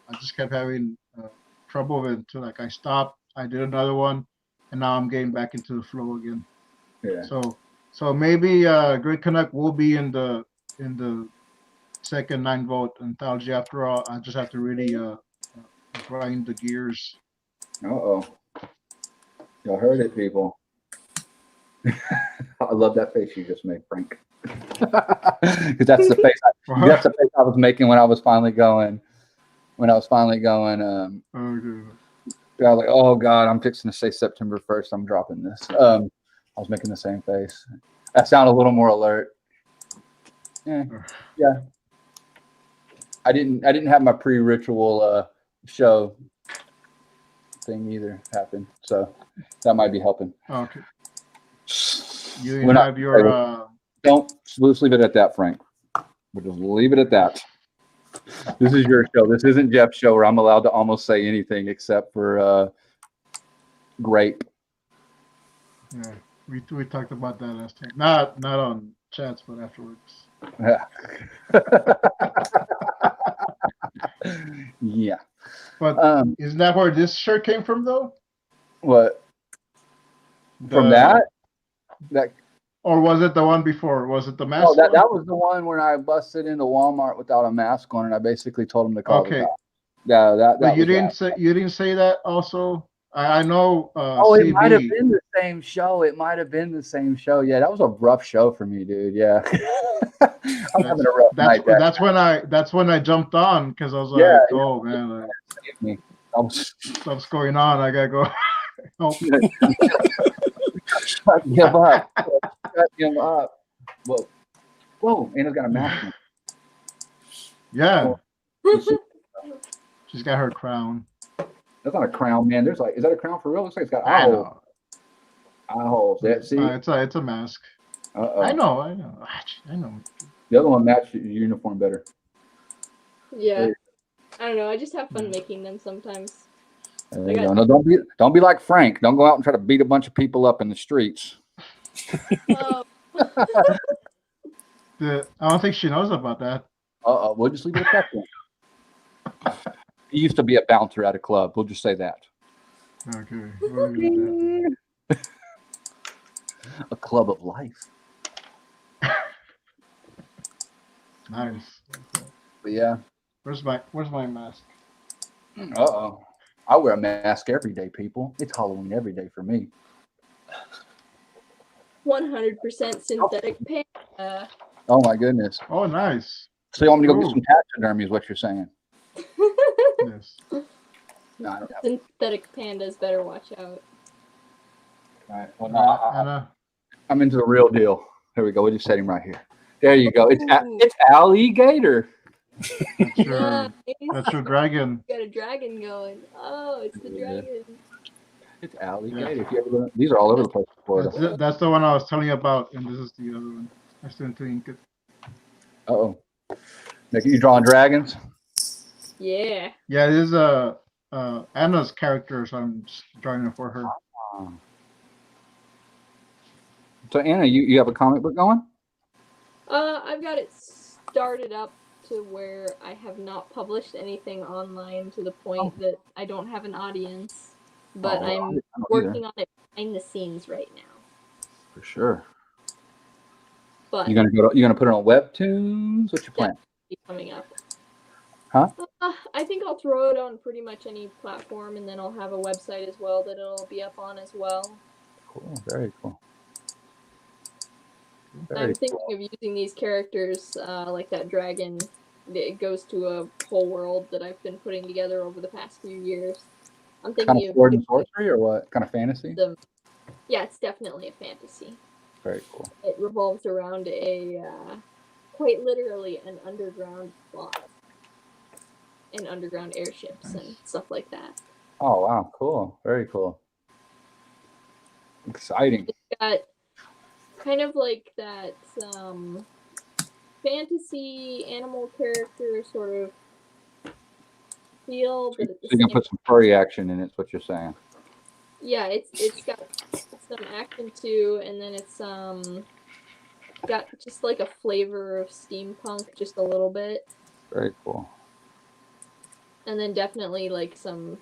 Speaker 1: I just kept having trouble with it until like I stopped. I did another one. And now I'm getting back into the flow again.
Speaker 2: Yeah.
Speaker 1: So maybe Great Canuck will be in the second 9-vote anthology. After all, I just have to really grind the gears.
Speaker 2: Y'all heard it, people. I love that face you just made, Frank. Because that's the face. That's the face I was making when I was finally going. Yeah, like, oh God, I'm fixing to say September 1st. I'm dropping this. I was making the same face. I sound a little more alert. Yeah. I didn't have my pre-ritual show thing either happen, so that might be helping.
Speaker 1: Okay. You have your.
Speaker 2: Don't. Let's leave it at that, Frank. We'll just leave it at that. This is your show. This isn't Jeff's show where I'm allowed to almost say anything except for grape.
Speaker 1: Yeah, we talked about that last time. Not on chats, but afterwards.
Speaker 2: Yeah.
Speaker 1: But isn't that where this shirt came from, though?
Speaker 2: What? From that?
Speaker 1: Or was it the one before? Was it the mask?
Speaker 2: Oh, that was the one when I busted into Walmart without a mask on, and I basically told him to call it. Yeah, that.
Speaker 1: But you didn't say that also. I know.
Speaker 2: It might have been the same show. Yeah, that was a rough show for me, dude. Yeah. I'm having a rough night.
Speaker 1: That's when I jumped on because I was like, oh man, what's going on? I gotta go.
Speaker 2: Shut him up. Shut him up. Whoa, Anna's got a mask on.
Speaker 1: Yeah. She's got her crown.
Speaker 2: That's not a crown, man. Is that a crown for real? Looks like it's got eye holes. Eye holes. See?
Speaker 1: It's a mask.
Speaker 2: Uh-oh.
Speaker 1: I know.
Speaker 2: The other one matched your uniform better.
Speaker 3: Yeah. I don't know. I just have fun making them sometimes.
Speaker 2: There you go. No, don't be like Frank. Don't go out and try to beat a bunch of people up in the streets.
Speaker 3: Oh.
Speaker 1: I don't think she knows about that.
Speaker 2: We'll just leave it at that. He used to be a bouncer at a club. We'll just say that.
Speaker 1: Okay. We'll leave it at that.
Speaker 2: A club of life.
Speaker 1: Nice.
Speaker 2: But yeah.
Speaker 1: Where's my mask?
Speaker 2: I wear a mask every day, people. It's Halloween every day for me.
Speaker 3: 100% synthetic panda.
Speaker 2: Oh my goodness.
Speaker 1: Oh, nice.
Speaker 2: So you want me to go get some taxidermy is what you're saying?
Speaker 1: Yes.
Speaker 2: No, I don't have
Speaker 3: Synthetic pandas better watch out.
Speaker 2: All right. Well, no, I'm into the real deal. Here we go. We'll just set him right here. There you go. It's alligator.
Speaker 1: That's your dragon.
Speaker 3: You got a dragon going. Oh, it's the dragon.
Speaker 2: It's alligator. Yeah. These are all over the place in Florida.
Speaker 1: That's the one I was telling you about, and this is the other one. I still think it.
Speaker 2: Uh-oh. You drawing dragons?
Speaker 3: Yeah.
Speaker 1: Yeah, it is Anna's character, so I'm just drawing it for her.
Speaker 2: So Anna, you have a comic book going?
Speaker 3: I've got it started up to where I have not published anything online to the point that I don't have an audience, but I'm working on it behind the scenes right now.
Speaker 2: For sure.
Speaker 3: But
Speaker 2: you're gonna put it on Webtoons? What's your plan?
Speaker 3: Coming up.
Speaker 2: Huh?
Speaker 3: I think I'll throw it on pretty much any platform, and then I'll have a website as well that it'll be up on as well.
Speaker 2: Cool. Very cool.
Speaker 3: I'm thinking of using these characters like that dragon. It goes to a whole world that I've been putting together over the past few years. I'm thinking
Speaker 2: kind of sword and sorcery or what? Kind of fantasy?
Speaker 3: Yeah, it's definitely a fantasy.
Speaker 2: Very cool.
Speaker 3: It revolves around quite literally an underground plot. And underground airships and stuff like that.
Speaker 2: Oh, wow. Cool. Very cool. Exciting.
Speaker 3: It's got kind of like that fantasy animal character sort of feel.
Speaker 2: So you're going to put some furry action in it, is what you're saying.
Speaker 3: Yeah, it's got some action too, and then it's got just like a flavor of steampunk, just a little bit.
Speaker 2: Very cool.
Speaker 3: And then definitely like some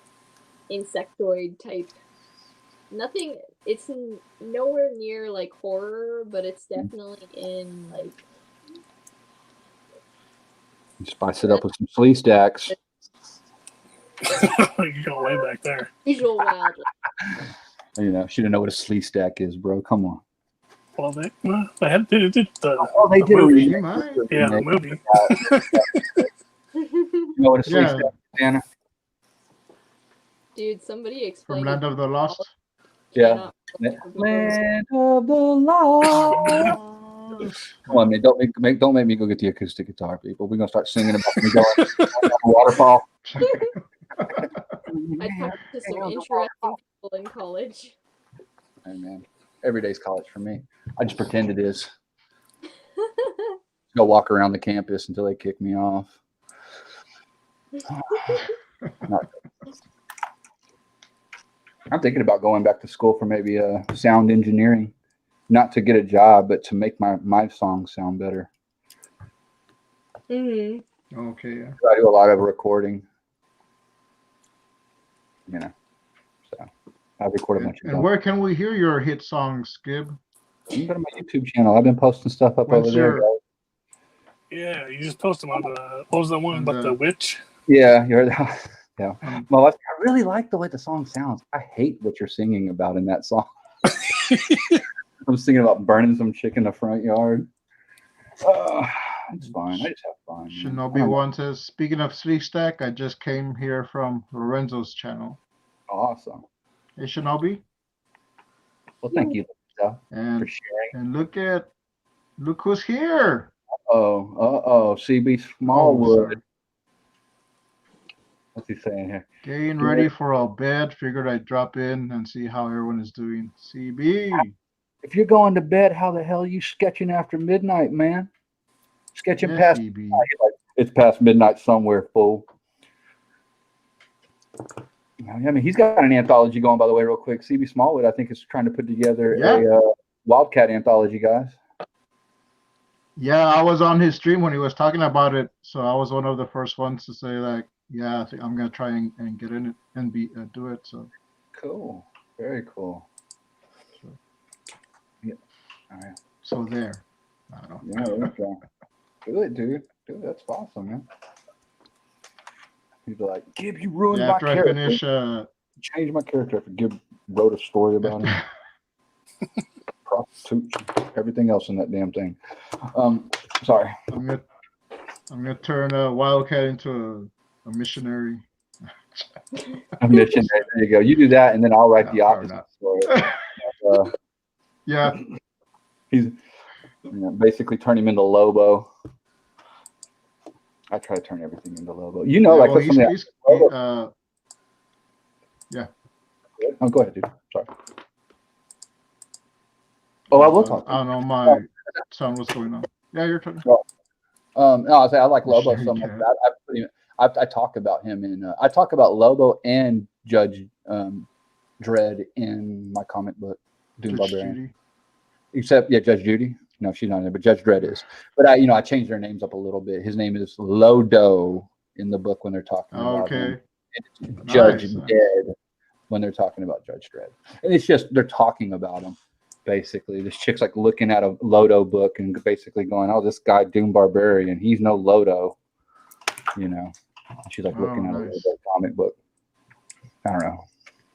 Speaker 3: insectoid type. Nothing, it's nowhere near like horror, but it's definitely in like.
Speaker 2: You spice it up with some flea stacks.
Speaker 4: You're going way back there.
Speaker 3: Visual wild.
Speaker 2: You know, she didn't know what a slee stack is, bro. Come on.
Speaker 4: Well, they did
Speaker 2: they did
Speaker 4: movie.
Speaker 1: Yeah,
Speaker 4: the movie.
Speaker 2: You know what a slee stack is, Anna?
Speaker 3: Dude, somebody
Speaker 1: From
Speaker 3: explained
Speaker 1: Land of the Lost.
Speaker 2: Yeah.
Speaker 3: cannot
Speaker 2: Land of the Lost. Come on, man! Don't make me go get the acoustic guitar, people. We're gonna start singing about me going down the waterfall.
Speaker 3: I talked to some interesting people in college.
Speaker 2: Hey, man, every day's college for me. I just pretend it is. Go walk around the campus until they kick me off. I'm thinking about going back to school for maybe sound engineering, not to get a job, but to make my songs sound better.
Speaker 3: Mm-hmm.
Speaker 1: Okay. Yeah.
Speaker 2: I do a lot of recording, you know. So I record a bunch of.
Speaker 1: And where can we hear your hit songs, Gib?
Speaker 2: You can go to my YouTube channel. I've been posting stuff up over there.
Speaker 4: Yeah, you just posted on the. What was the one about the witch?
Speaker 2: Yeah, you heard that. Yeah. Well, I really like the way the song sounds. I hate what you're singing about in that song. I'm singing about burning some chick in the front yard. It's fine. I just have fun.
Speaker 1: Shinobi One says, speaking of Sleep Stack, I just came here from Lorenzo's channel.
Speaker 2: Awesome.
Speaker 1: Hey, Shinobi.
Speaker 2: Well, thank you, Lisa,
Speaker 1: and
Speaker 2: for sharing.
Speaker 1: And look who's here.
Speaker 2: CB Smallwood. What's he saying here?
Speaker 1: Getting ready for a bed. Figured I'd drop in and see how everyone is doing. CB.
Speaker 2: If you're going to bed, how the hell are you sketching after midnight, man? Sketching past
Speaker 1: CB.
Speaker 2: It's past midnight somewhere, fool. I mean, he's got an anthology going, by the way, real quick. CB Smallwood, I think, is trying to put together a Wildcat anthology, guys.
Speaker 1: Yeah, I was on his stream when he was talking about it, so I was one of the first ones to say, like, yeah, I think I'm gonna try and get in it and do it. So
Speaker 2: cool, very cool. So, yeah, all right.
Speaker 1: So there. I don't know.
Speaker 2: Yeah, okay. Do it, dude. That's awesome, man. He's like, Gib, you ruined my
Speaker 1: after
Speaker 2: character.
Speaker 1: I finish,
Speaker 2: change my character after Gib wrote a story about him. Prostitute, everything else in that damn thing. Sorry.
Speaker 1: I'm gonna turn a Wildcat into a missionary.
Speaker 2: A missionary. There you go. You do that, and then I'll write the opposite story.
Speaker 1: Yeah.
Speaker 2: He's basically turn him into Lobo. I try to turn everything into Lobo. You know, like what's something.
Speaker 1: Yeah.
Speaker 2: Oh, go ahead, dude. Sorry. Oh, I will talk.
Speaker 1: I don't know. My sound was going on. Yeah, you're talking.
Speaker 2: No, I say I like Lobo so much. I talk about him in. I talk about Lobo and Judge Dredd in my comic book, Doom Barbarian.
Speaker 1: Judy.
Speaker 2: Except, Judge Judy. No, she's not in there, but Judge Dredd is. But I changed their names up a little bit. His name is Lodo in the book when they're talking about him. And it's Judge Dead when they're talking about Judge Dredd. And it's just they're talking about him. Basically, this chick's like looking at a Lodo book and basically going, "Oh, this guy Doom Barbarian, he's no Lodo," And she's like looking at a Lodo comic book. I don't know,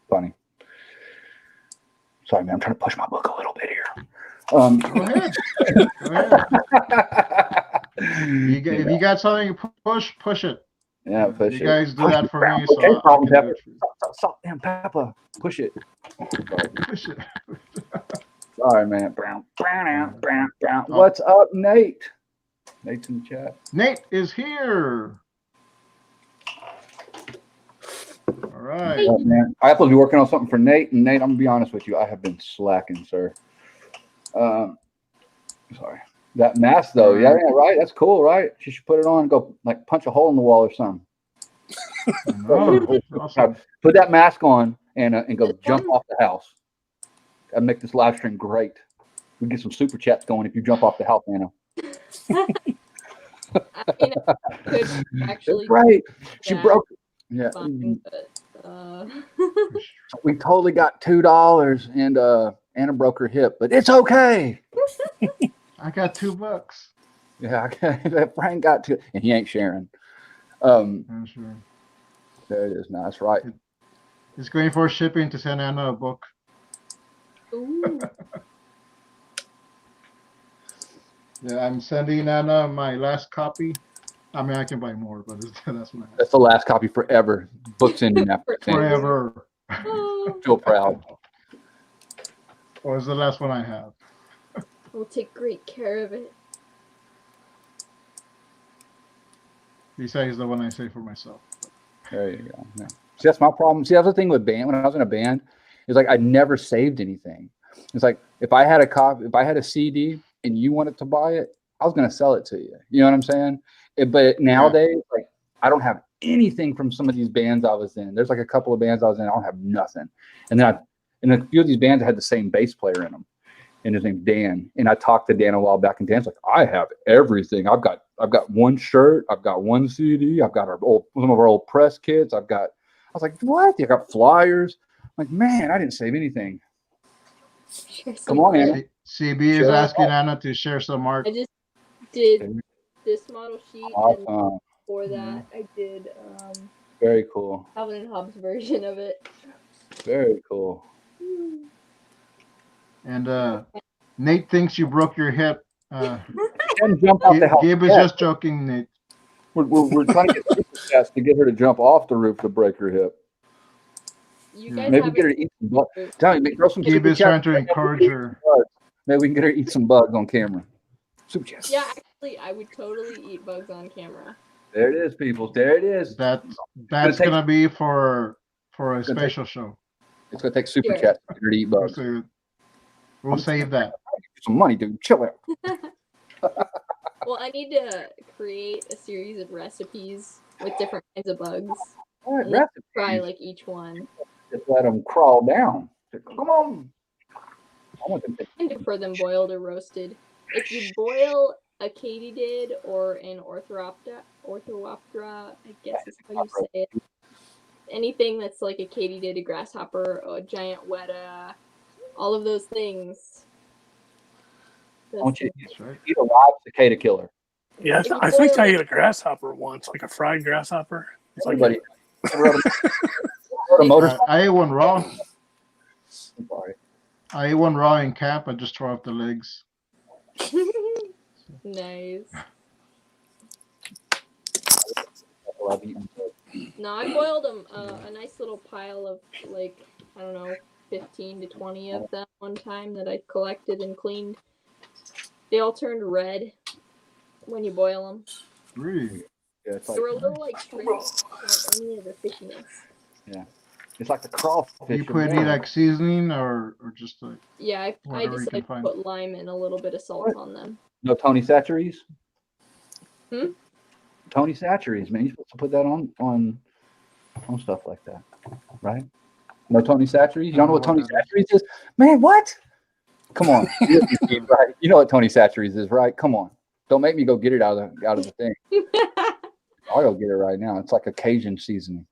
Speaker 2: funny. Sorry, man, I'm trying to push my book a little bit here.
Speaker 1: Go ahead. If you got something, push it.
Speaker 2: Yeah, push it.
Speaker 1: You guys do that for me, so
Speaker 2: okay, Salt and Pepper. Salt and Pepper. Push it.
Speaker 1: Push it.
Speaker 2: Sorry, man. What's up, Nate? Nate's in the chat.
Speaker 1: Nate is here. All right.
Speaker 2: Oh, man. I have to be working on something for Nate. And Nate, I'm going to be honest with you. I have been slacking, sir. Sorry. That mask, though. Yeah, right? That's cool, right? She should put it on and go, like, punch a hole in the wall or something. Awesome. Put that mask on and go jump off the house. That'd make this live stream great. We get some super chats going if you jump off the house, Anna.
Speaker 3: Actually,
Speaker 2: right. She broke it. Yeah.
Speaker 3: Fine, but,
Speaker 2: we totally got $2 and Anna broke her hip, but it's okay.
Speaker 1: I got $2.
Speaker 2: Yeah, Frank got $2, and he ain't sharing.
Speaker 1: I'm sure.
Speaker 2: There it is. Now that's right.
Speaker 1: It's going for shipping to send Anna a book.
Speaker 3: ooh.
Speaker 1: Yeah, I'm sending Anna my last copy. I mean, I can buy more, but that's my.
Speaker 2: That's the last copy forever. Books ending after 10.
Speaker 1: Forever.
Speaker 2: Feel proud.
Speaker 1: What was the last one I have?
Speaker 3: We'll take great care of it.
Speaker 1: He says the one I say for myself.
Speaker 2: There you go. Yeah. See, that's my problem. See, that's the thing with band. When I was in a band, it's like I never saved anything. It's like if I had a CD and you wanted to buy it, I was gonna sell it to you. You know what I'm saying? But nowadays, like I don't have anything from some of these bands I was in. There's like a couple of bands I was in. I don't have nothing. And then a few of these bands had the same bass player in them, and his name's Dan. And I talked to Dan a while back, and Dan's like, I have everything. I've got one shirt. I've got one CD. I've got some of our old press kits. I was like, what? I got flyers. I'm like, man, I didn't save anything. Come on, Anna.
Speaker 1: CB is asking Anna to share some art.
Speaker 3: I just did this model sheet,
Speaker 2: Awesome.
Speaker 3: and before that, I did
Speaker 2: Very cool.
Speaker 3: Calvin and Hobbes' version of it.
Speaker 2: Very cool.
Speaker 1: And Nate thinks you broke your hip.
Speaker 2: Jump off the house.
Speaker 1: Gabe is just joking, Nate.
Speaker 2: We're trying to get her to jump off the roof to break her hip.
Speaker 3: You guys
Speaker 2: Maybe get her to eat some bugs. Tell me, throw some
Speaker 1: Gabe is trying to encourage her.
Speaker 2: Maybe we can get her to eat some bugs on camera. Super chat.
Speaker 3: Yeah, actually, I would totally eat bugs on camera.
Speaker 2: There it is, people. There it is.
Speaker 1: That's gonna be for a special show.
Speaker 2: It's gonna take super chat to get her to eat bugs.
Speaker 1: We'll save that.
Speaker 2: Some money, dude. Chill out.
Speaker 3: Well, I need to create a series of recipes with different kinds of bugs.
Speaker 2: All right,
Speaker 3: And then
Speaker 2: recipes.
Speaker 3: try like each one.
Speaker 2: Just let them crawl down. Come on. I want them to
Speaker 3: And for them boiled or roasted. If you boil a katydid or an orthoptera, I guess is how you say it. Anything that's like a katydid, a grasshopper, or a giant weta, all of those things.
Speaker 2: I want you to eat a live cicada killer.
Speaker 4: Yeah, I think I ate a grasshopper once, like a fried grasshopper. It's like
Speaker 2: Everybody.
Speaker 1: I ate one raw.
Speaker 2: I'm sorry.
Speaker 1: I ate one raw in camp. I just tore off the legs.
Speaker 3: Nice.
Speaker 2: Love eating.
Speaker 3: No, I boiled them a nice little pile of like, I don't know, 15 to 20 of them one time that I collected and cleaned. They all turned red when you boil them.
Speaker 1: Really?
Speaker 2: Yeah, it's
Speaker 3: They
Speaker 2: like,
Speaker 3: were a little like shrimp, not any of the fishiness.
Speaker 2: yeah. It's like the crawfish.
Speaker 1: You put any like seasoning or just like
Speaker 3: Yeah, I
Speaker 1: whatever you
Speaker 3: decided
Speaker 1: can
Speaker 3: to
Speaker 1: find?
Speaker 3: put lime and a little bit of salt on them.
Speaker 2: No Tony Satcheries?
Speaker 3: Hmm?
Speaker 2: Tony Satcheries, man. You're supposed to put that on stuff like that, right? No Tony Satcheries? You don't know what Tony Satcheries is? Man, what? Come on. Right. You know what Tony Satcheries is, right? Come on. Don't make me go get it out of the thing. I'll go get it right now. It's like a Cajun seasoning.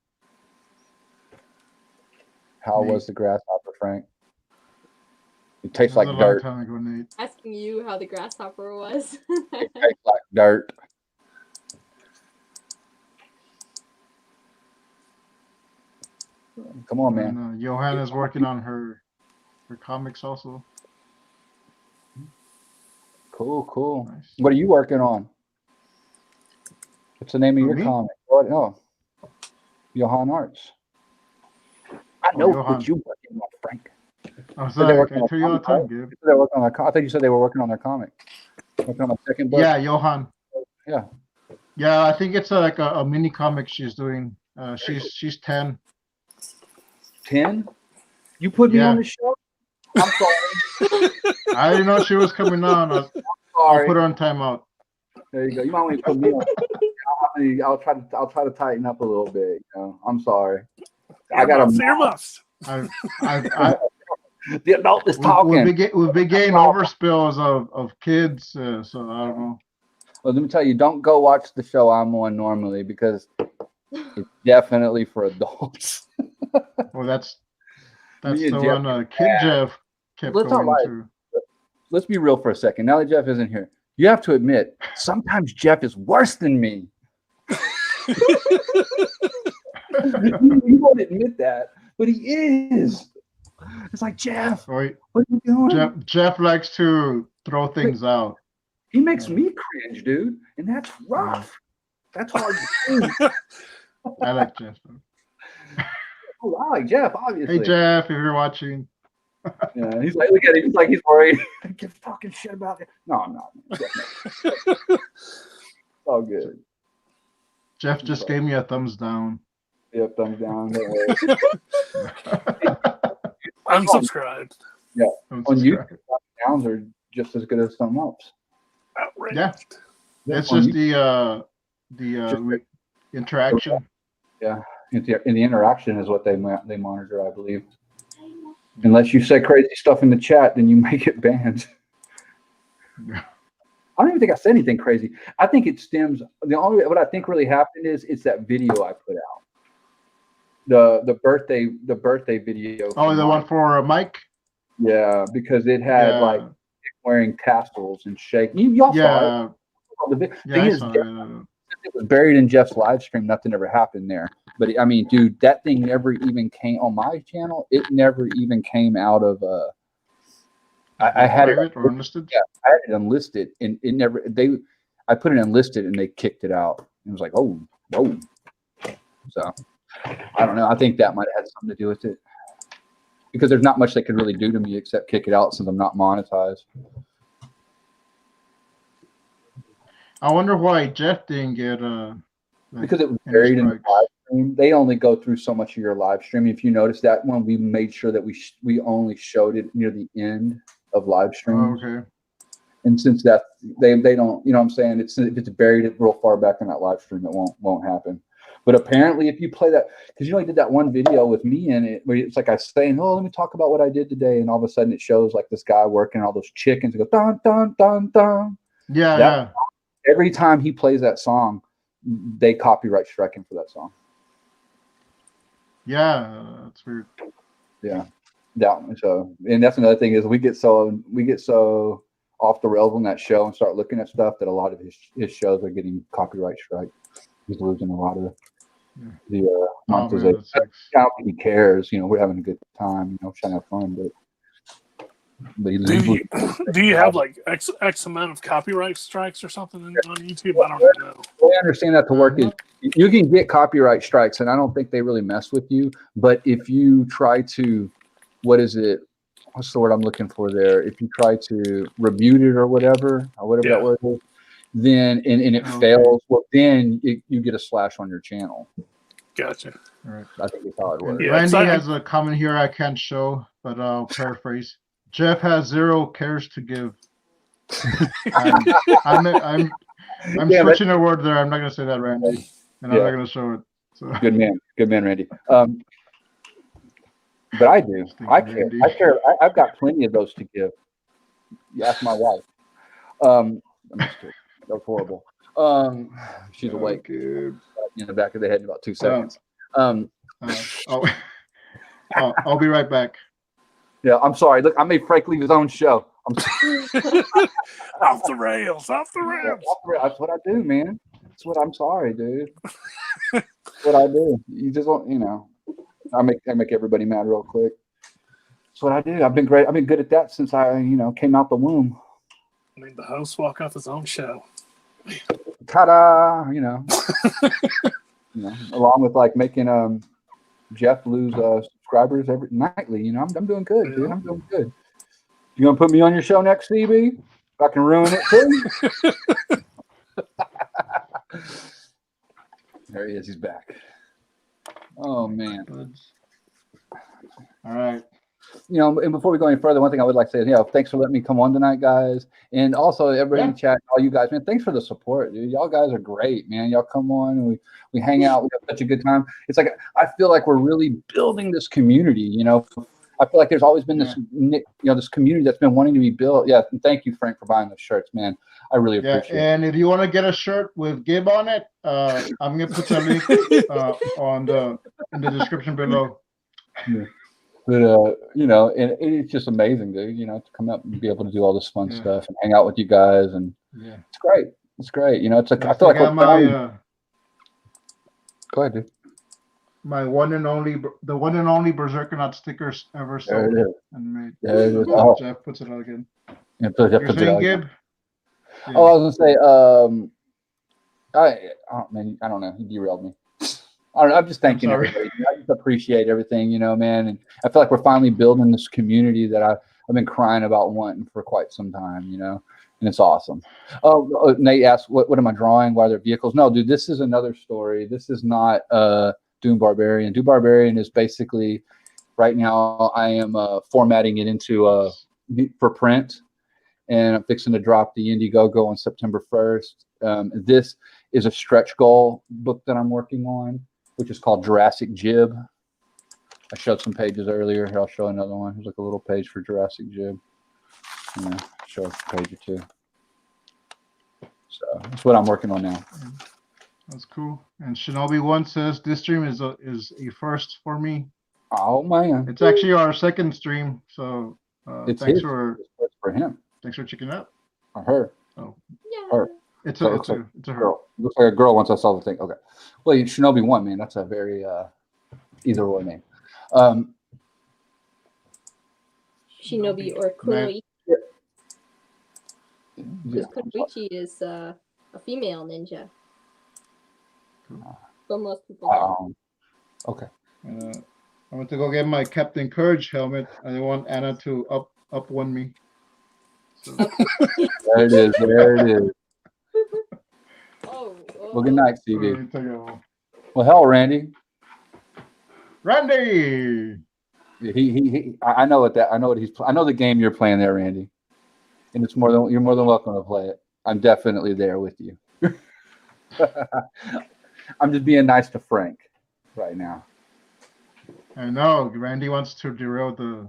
Speaker 2: How was the grasshopper, Frank? It tastes like dirt.
Speaker 3: Asking you how the grasshopper was.
Speaker 2: It tastes like dirt. Come on, man.
Speaker 1: And, Johanna's working on her comics also.
Speaker 2: Cool.
Speaker 1: Nice.
Speaker 2: What are you working on? What's the name of your
Speaker 1: Me?
Speaker 2: comic? What? Oh, Johan Arts. I know
Speaker 1: Johan.
Speaker 2: what you're working on, Frank.
Speaker 1: I'm
Speaker 2: So they're
Speaker 1: sorry,
Speaker 2: working
Speaker 1: I
Speaker 2: on
Speaker 1: tell you all the
Speaker 2: comic,
Speaker 1: time,
Speaker 2: right?
Speaker 1: Gabe.
Speaker 2: They're working on I thought you said they were working on their comic. Working on the second book.
Speaker 1: Yeah, Johan.
Speaker 2: Yeah.
Speaker 1: Yeah, I think it's like a mini comic she's doing. She's 10.
Speaker 2: 10? You put me
Speaker 1: Yeah.
Speaker 2: on the show? I'm sorry.
Speaker 1: I didn't know she was coming on. I'll
Speaker 2: Sorry.
Speaker 1: put her on timeout.
Speaker 2: There you go. You might want to put me on. I'll try to tighten up a little bit. You know? I'm sorry. I got
Speaker 4: earmuffs.
Speaker 2: The adult is talking.
Speaker 1: We'll be getting overspills of kids, so I don't know.
Speaker 2: Well, let me tell you, don't go watch the show I'm on normally because it's definitely for adults.
Speaker 1: Well, that's
Speaker 2: Me and
Speaker 1: the
Speaker 2: Jeff
Speaker 1: one Kid Jeff kept
Speaker 2: Let's
Speaker 1: going
Speaker 2: not lie.
Speaker 1: to.
Speaker 2: Let's be real for a second. Now that Jeff isn't here, you have to admit, sometimes Jeff is worse than me. You won't admit that, but he is. It's like, Jeff,
Speaker 1: Right.
Speaker 2: what are you doing?
Speaker 1: Jeff likes to throw things out.
Speaker 2: He makes me cringe, dude, and that's rough. That's hard to do.
Speaker 1: I like Jeff.
Speaker 2: Oh, wow, Jeff, obviously.
Speaker 1: Hey Jeff, if you're watching.
Speaker 2: Yeah, he's like, look at him. He's like, he's worried. Give talking shit about it. No, I'm not. It's all good.
Speaker 1: Jeff just gave me a thumbs down.
Speaker 2: Yep, thumbs down.
Speaker 4: Unsubscribed.
Speaker 2: Yeah, on YouTube, downs are just as good as some ups.
Speaker 4: Outrageous.
Speaker 1: Yeah, it's just the interaction.
Speaker 2: Yeah, and the interaction is what they monitor, I believe. Unless you say crazy stuff in the chat, then you may get banned.
Speaker 1: Yeah.
Speaker 2: I don't even think I said anything crazy. I think it stems. What I think really happened is it's that video I put out. The birthday video.
Speaker 1: Oh, the one for Mike.
Speaker 2: Yeah, because it had like wearing tassels and shaking. Y'all saw it. The thing is, it was buried in Jeff's live stream. Nothing ever happened there. But I mean, dude, that thing never even came on my channel. It never even came out of. I had it
Speaker 1: unlisted.
Speaker 2: Yeah, I had it unlisted, and it never. I put it unlisted, and they kicked it out. It was like, oh, whoa. So I don't know. I think that might have had something to do with it, because there's not much they could really do to me except kick it out since I'm not monetized.
Speaker 1: I wonder why Jeff didn't get
Speaker 2: because it was buried in the live stream. They only go through so much of your live stream. If you notice that one, we made sure that we only showed it near the end of live streams.
Speaker 1: Oh, okay.
Speaker 2: And since that they don't, you know what I'm saying, if it's buried real far back in that live stream, it won't happen. But apparently if you play that, because I did that one video with me in it where it's like I was saying, oh, let me talk about what I did today, and all of a sudden it shows like this guy working all those chickens. It goes dun dun dun dun.
Speaker 1: Yeah.
Speaker 2: Every time he plays that song, they copyright strike him for that song.
Speaker 1: Yeah, that's weird.
Speaker 2: Yeah. So, and that's another thing is we get so off the rails on that show and start looking at stuff that a lot of his shows are getting copyright strike. He's losing a lot of the monetization. I don't think he cares. We're having a good time. Trying to have fun, but
Speaker 4: do you have like X amount of copyright strikes or something on YouTube? I don't know.
Speaker 2: The way I understand that to work is you can get copyright strikes, and I don't think they really mess with you. But if you try to, what's the word I'm looking for there? If you try to rebuke it or whatever that word is, then and it fails, well, then you get a slash on your channel.
Speaker 4: Gotcha.
Speaker 1: All right.
Speaker 2: I think that's how it works.
Speaker 4: Yeah,
Speaker 1: Randy has a comment here I can't show, but I'll paraphrase. Jeff has 0 cares to give. I'm switching a word there. I'm not going to say that, Randy, and I'm not going to show it. So.
Speaker 2: Good man, Randy. But I do. I care. I've got plenty of those to give. You ask my wife. I'm just kidding. That was horrible. She's awake. In the back of the head in about 2 seconds.
Speaker 1: I'll be right back.
Speaker 2: Yeah, I'm sorry. Look, I made Frank leave his own show.
Speaker 4: Off the rails.
Speaker 2: That's what I do, man. I'm sorry, dude. That's what I do. You just don't, I make everybody mad real quick. That's what I do. I've been great. I've been good at that since I, came out the womb.
Speaker 4: Made the host walk off his own show.
Speaker 2: Ta-da! Along with like making Jeff lose subscribers every nightly. I'm doing good, dude. I'm doing good. You gonna put me on your show next, CB? If I can ruin it too. There he is. He's back. Oh man.
Speaker 1: All right.
Speaker 2: And before we go any further, one thing I would like to say is, thanks for letting me come on tonight, guys. And also everybody in the chat, all you guys, man, thanks for the support, dude. Y'all guys are great, man. Y'all come on and we hang out. We have such a good time. It's like, I feel like we're really building this community, I feel like there's always been this, this community that's been wanting to be built. Yeah. And thank you, Frank, for buying those shirts, man. I really appreciate it.
Speaker 1: And if you want to get a shirt with Gib on it, I'm going to put the link in the description below.
Speaker 2: Yeah. But and it's just amazing, dude. To come out and be able to do all this fun stuff and hang out with you guys, and it's great. It's great. It's like I feel like go ahead, dude.
Speaker 1: My the one and only Berserkernaut stickers ever sold and made.
Speaker 2: There it is.
Speaker 1: Jeff puts it out again.
Speaker 2: Yeah, Jeff puts it out
Speaker 1: Gib?
Speaker 2: Yeah. Oh, I was gonna say, I don't know. He derailed me. I don't know, I'm just thanking
Speaker 1: sorry.
Speaker 2: everybody. I just appreciate everything, you know, man. And I feel like we're finally building this community that I've been crying about wanting for quite some time, you know, and it's awesome. Oh, Nate asked, what am I drawing? Why are there vehicles? No, dude, this is another story. This is not Doom Barbarian. Doom Barbarian is basically, right now, I am formatting it into for print, and I'm fixing to drop the Indiegogo on September 1st. This is a stretch goal book that I'm working on, which is called Jurassic Jib. I showed some pages earlier. Here, I'll show another one. There's like a little page for Jurassic Jib. Yeah, show a page or two. So that's what I'm working on now.
Speaker 1: That's cool. And Shinobi One says this stream is a first for me.
Speaker 2: Oh man,
Speaker 1: it's actually our second stream. So
Speaker 2: it's
Speaker 1: thanks
Speaker 2: his.
Speaker 1: for
Speaker 2: him.
Speaker 1: Thanks for checking out.
Speaker 2: Or her.
Speaker 3: Yeah.
Speaker 2: Her.
Speaker 1: It's
Speaker 2: So
Speaker 1: a her.
Speaker 2: Girl. Looks like a girl once I saw the thing. Okay. Well, Shinobi One, man. That's a very either or name.
Speaker 3: Shinobi or Kunoichi.
Speaker 2: Yeah.
Speaker 3: Because Kunoichi is a female ninja. But most people
Speaker 2: okay.
Speaker 1: I went to go get my Captain Courage helmet. I didn't want Anna to up one me. So.
Speaker 2: There it is. There it is.
Speaker 3: Oh.
Speaker 2: Well, good night, CB. Well, hell, Randy.
Speaker 1: Randy.
Speaker 2: He I know what that. I know what he's. I know the game you're playing there, Randy. And it's you're more than welcome to play it. I'm definitely there with you. I'm just being nice to Frank right now.
Speaker 1: I know Randy wants to derail the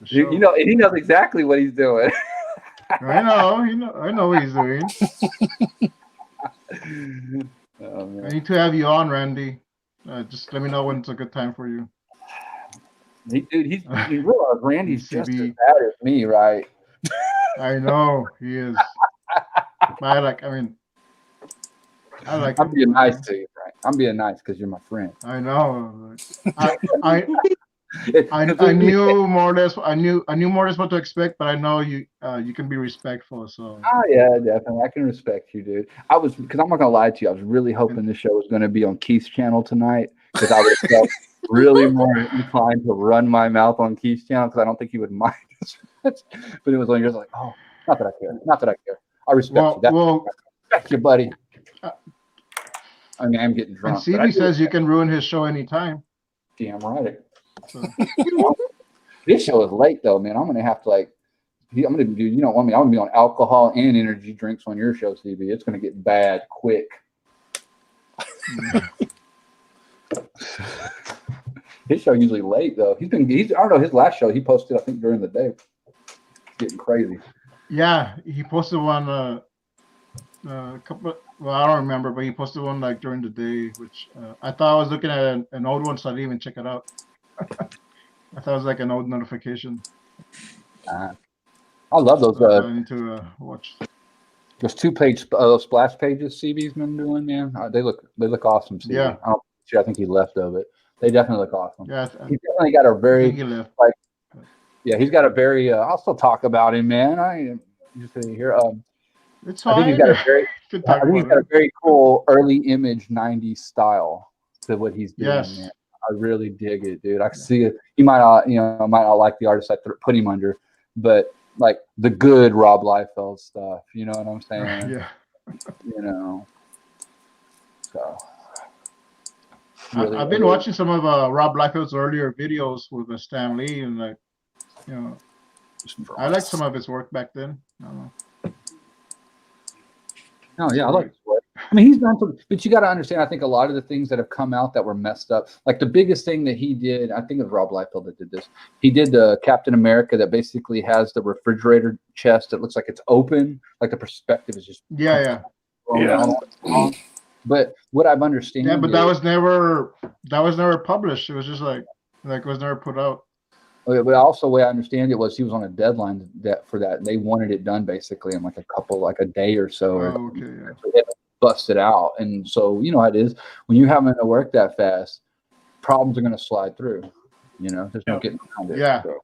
Speaker 1: show.
Speaker 2: You know, he knows exactly what he's doing.
Speaker 1: I know what he's doing.
Speaker 2: Oh, man.
Speaker 1: I need to have you on, Randy. Just let me know when it's a good time for you.
Speaker 2: Dude, you realize Randy's just as bad as me, right?
Speaker 1: I know he is. But I'm
Speaker 2: being nice to you, Frank. I'm being nice because you're my friend.
Speaker 1: I know. I knew more or less. I knew more or less what to expect, but I know you can be respectful. So.
Speaker 2: Oh yeah, definitely. I can respect you, dude. Because I'm not gonna lie to you. I was really hoping this show was gonna be on Keith's channel tonight, because I would have felt really more inclined to run my mouth on Keith's channel, because I don't think he would mind. But it was on yours. Like, oh, not that I care. Not that I care. I respect you. I respect you, buddy. I mean, I'm getting drunk.
Speaker 1: And CB says you can ruin his show anytime.
Speaker 2: Damn right. So. This show is late though, man. I'm gonna have to I'm gonna do. You don't want me. I'm gonna be on alcohol and energy drinks on your show, CB. It's gonna get bad quick. His show usually late though. I don't know. His last show he posted, I think, during the day. It's getting crazy.
Speaker 1: Yeah, he posted one. A couple. Well, I don't remember, but he posted one like during the day, which I thought I was looking at an old one, so I didn't even check it out. I thought it was like an old notification.
Speaker 2: I love those.
Speaker 1: I need to watch.
Speaker 2: Those 2-page splash pages CB's been doing, man. They look awesome. CB.
Speaker 1: Yeah.
Speaker 2: I think he left of it. They definitely look awesome.
Speaker 1: Yeah.
Speaker 2: He's definitely got a very
Speaker 1: he
Speaker 2: he's got a very. I'll still talk about him, man. I just here.
Speaker 1: It's fine.
Speaker 2: I think he's got a very cool early image 90s style to what he's doing.
Speaker 1: Yes.
Speaker 2: Man. I really dig it, dude. I can see it. He might not like the artist I put him under, but like the good Raub Liefeld stuff. You know what I'm saying?
Speaker 1: Yeah.
Speaker 2: You know. So.
Speaker 1: Really, I've been watching some of Raub Liefeld's earlier videos with Stan Lee, and I liked some of his work back then. I don't know.
Speaker 2: Oh yeah, I like his work. I mean, he's done some, but you got to understand. I think a lot of the things that have come out that were messed up, like the biggest thing that he did, I think it was Raub Liefeld that did this. He did the Captain America that basically has the refrigerator chest that looks like it's open, like the perspective is just
Speaker 1: yeah.
Speaker 2: But what I've understood,
Speaker 1: but that was never published. It was just like it was never put out.
Speaker 2: But also, the way I understand it was he was on a deadline for that. They wanted it done basically in like a day or so.
Speaker 1: Okay, yeah.
Speaker 2: So they had to bust it out. And so, you know how it is. When you're having to work that fast, problems are going to slide through. You know, there's no getting around it.
Speaker 1: Yeah.
Speaker 2: So.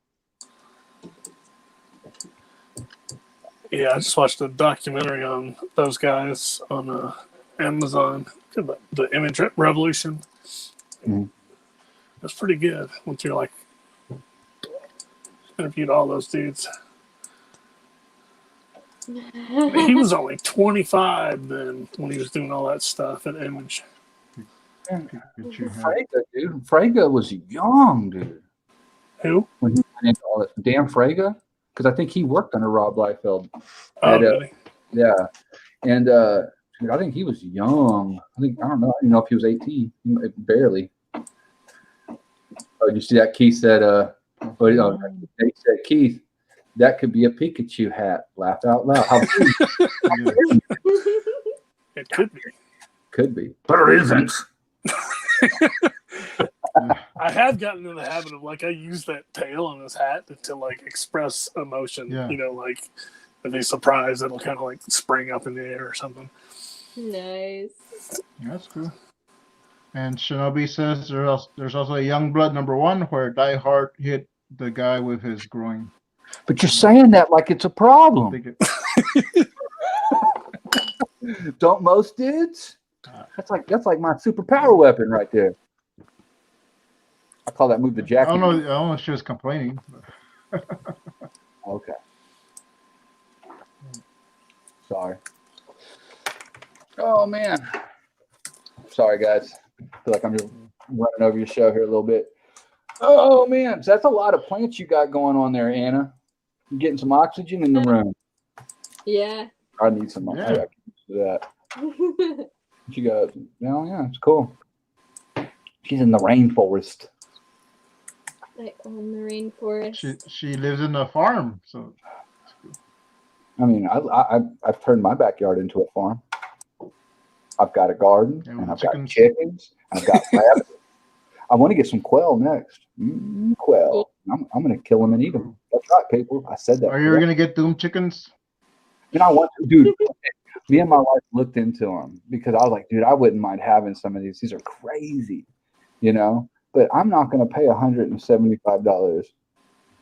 Speaker 4: Yeah, I just watched a documentary on those guys on Amazon, the Image Revolution.
Speaker 2: Mm-hmm.
Speaker 4: That's pretty good once you're like interviewed all those dudes. He was only 25 then when he was doing all that stuff at Image.
Speaker 2: Frege, dude. Frege was young, dude.
Speaker 4: Who?
Speaker 2: When he went into all this. Dan Frege? Because I think he worked under Rob Liefeld.
Speaker 4: Oh, really?
Speaker 2: Yeah. And dude, I think he was young. I don't know if he was 18. Barely. Oh, did you see that? Keith said, they said, Keith, that could be a Pikachu hat. Laugh out loud. How
Speaker 4: It could be.
Speaker 2: Could be. But it isn't.
Speaker 4: I have gotten in the habit of like I use that tail on his hat to like express emotion.
Speaker 1: Yeah.
Speaker 4: You know, like if he's surprised, it'll kind of like spring up in the air or something.
Speaker 3: Nice.
Speaker 1: That's cool. And Shinobi says there's also a Youngblood #1 where Die Hard hit the guy with his groin.
Speaker 2: But you're saying that like it's a problem. Don't most dudes? That's like my superpower weapon right there. I call that move the jacket.
Speaker 1: I don't know if she was complaining.
Speaker 2: Okay. Sorry. Oh man. Sorry guys. I feel like I'm just running over your show here a little bit. Oh man, so that's a lot of plants you got going on there, Anna. You're getting some oxygen in the room.
Speaker 3: Yeah.
Speaker 2: I need some.
Speaker 1: Yeah.
Speaker 2: I got to do that. What you got? Oh yeah, it's cool. She's in the rainforest.
Speaker 3: Like on the rainforest.
Speaker 1: She lives in a farm, so.
Speaker 2: I mean, I've turned my backyard into a farm. I've got a garden, and I've got chickens, and I've got rabbits. I want to get some quail next. Quail. I'm going to kill them and eat them. That's right, people. I said that.
Speaker 1: Are you going to get Doom chickens?
Speaker 2: And I want to, dude. Me and my wife looked into them because I was like, dude, I wouldn't mind having some of these. These are crazy, you know. But I'm not going to pay $175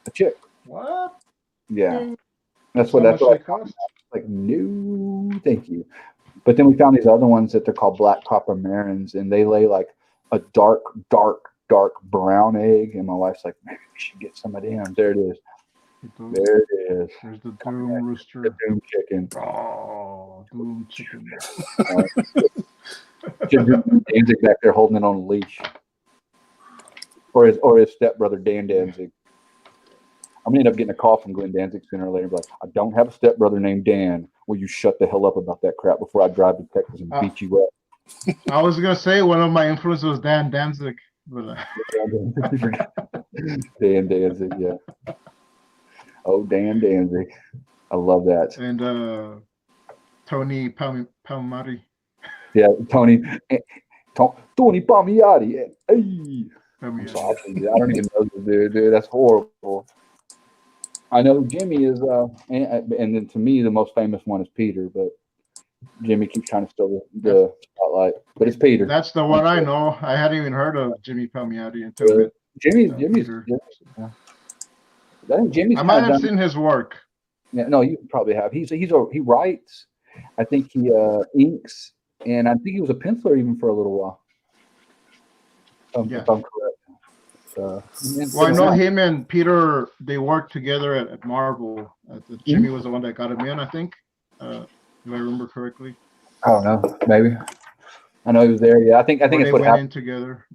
Speaker 2: a chick.
Speaker 1: What?
Speaker 2: Yeah, that's what I cost. Like, no, thank you. But then we found these other ones that they're called black copper marins, and they lay like a dark brown egg. And my wife's like, maybe we should get some of them. There it is. There it is.
Speaker 1: There's the Doom rooster.
Speaker 2: The Doom chicken.
Speaker 1: Oh, Doom chicken.
Speaker 2: Danzig back there holding it on a leash. Or his stepbrother Dan Danzig. I'm gonna end up getting a call from Glenn Danzig sooner or later. Like, I don't have a stepbrother named Dan. Will you shut the hell up about that crap before I drive to Texas and beat you up?
Speaker 1: I was gonna say one of my influences was Dan Danzig, but
Speaker 2: Dan Danzig, yeah. Oh, Dan Danzig, I love that.
Speaker 1: And Tony Palmieri.
Speaker 2: Yeah, Tony Palmieri. Hey. I'm sorry, I don't even know this dude. That's horrible. I know Jimmy is, and then to me, the most famous one is Peter, but Jimmy keeps trying to steal the spotlight. But it's Peter.
Speaker 1: That's the one I know. I hadn't even heard of Jimmy Palmieri until
Speaker 2: Jimmy's. I
Speaker 1: might have seen his work.
Speaker 2: Yeah, no, you probably have. He writes. I think he inks, and I think he was a penciler even for a little while. If I'm correct. Well,
Speaker 1: I know him and Peter, they worked together at Marvel. Jimmy was the one that got him in, I think. If I remember correctly.
Speaker 2: I don't know. Maybe. I know he was there. Yeah, I think it's what happened.
Speaker 1: In together.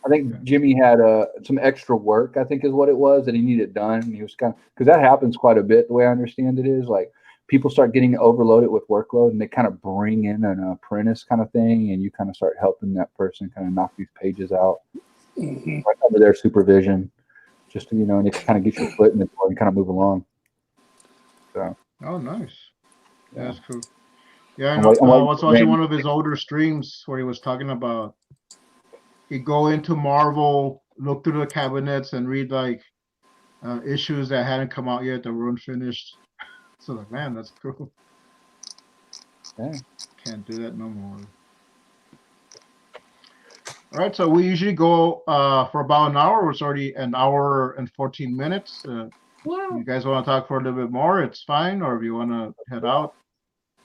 Speaker 2: I think Jimmy had some extra work, I think is what it was, that he needed done. He was kind of, because that happens quite a bit. The way I understand it is like people start getting overloaded with workload and they kind of bring in an apprentice kind of thing, and you kind of start helping that person kind of knock these pages out. Right under their supervision, just to, and it kind of gets your foot in the door and kind of move along. So.
Speaker 1: Oh, nice. Yeah, that's cool. Yeah, I know. I was watching one of his older streams where he was talking about he'd go into Marvel, look through the cabinets, and read like issues that hadn't come out yet that were unfinished. So like, man, that's cool.
Speaker 2: Yeah.
Speaker 1: Can't do that no more. All right, so we usually go for about an hour. It's already an hour and 14 minutes. Wow. If you guys want to talk for a little bit more, it's fine. Or if you want to head out,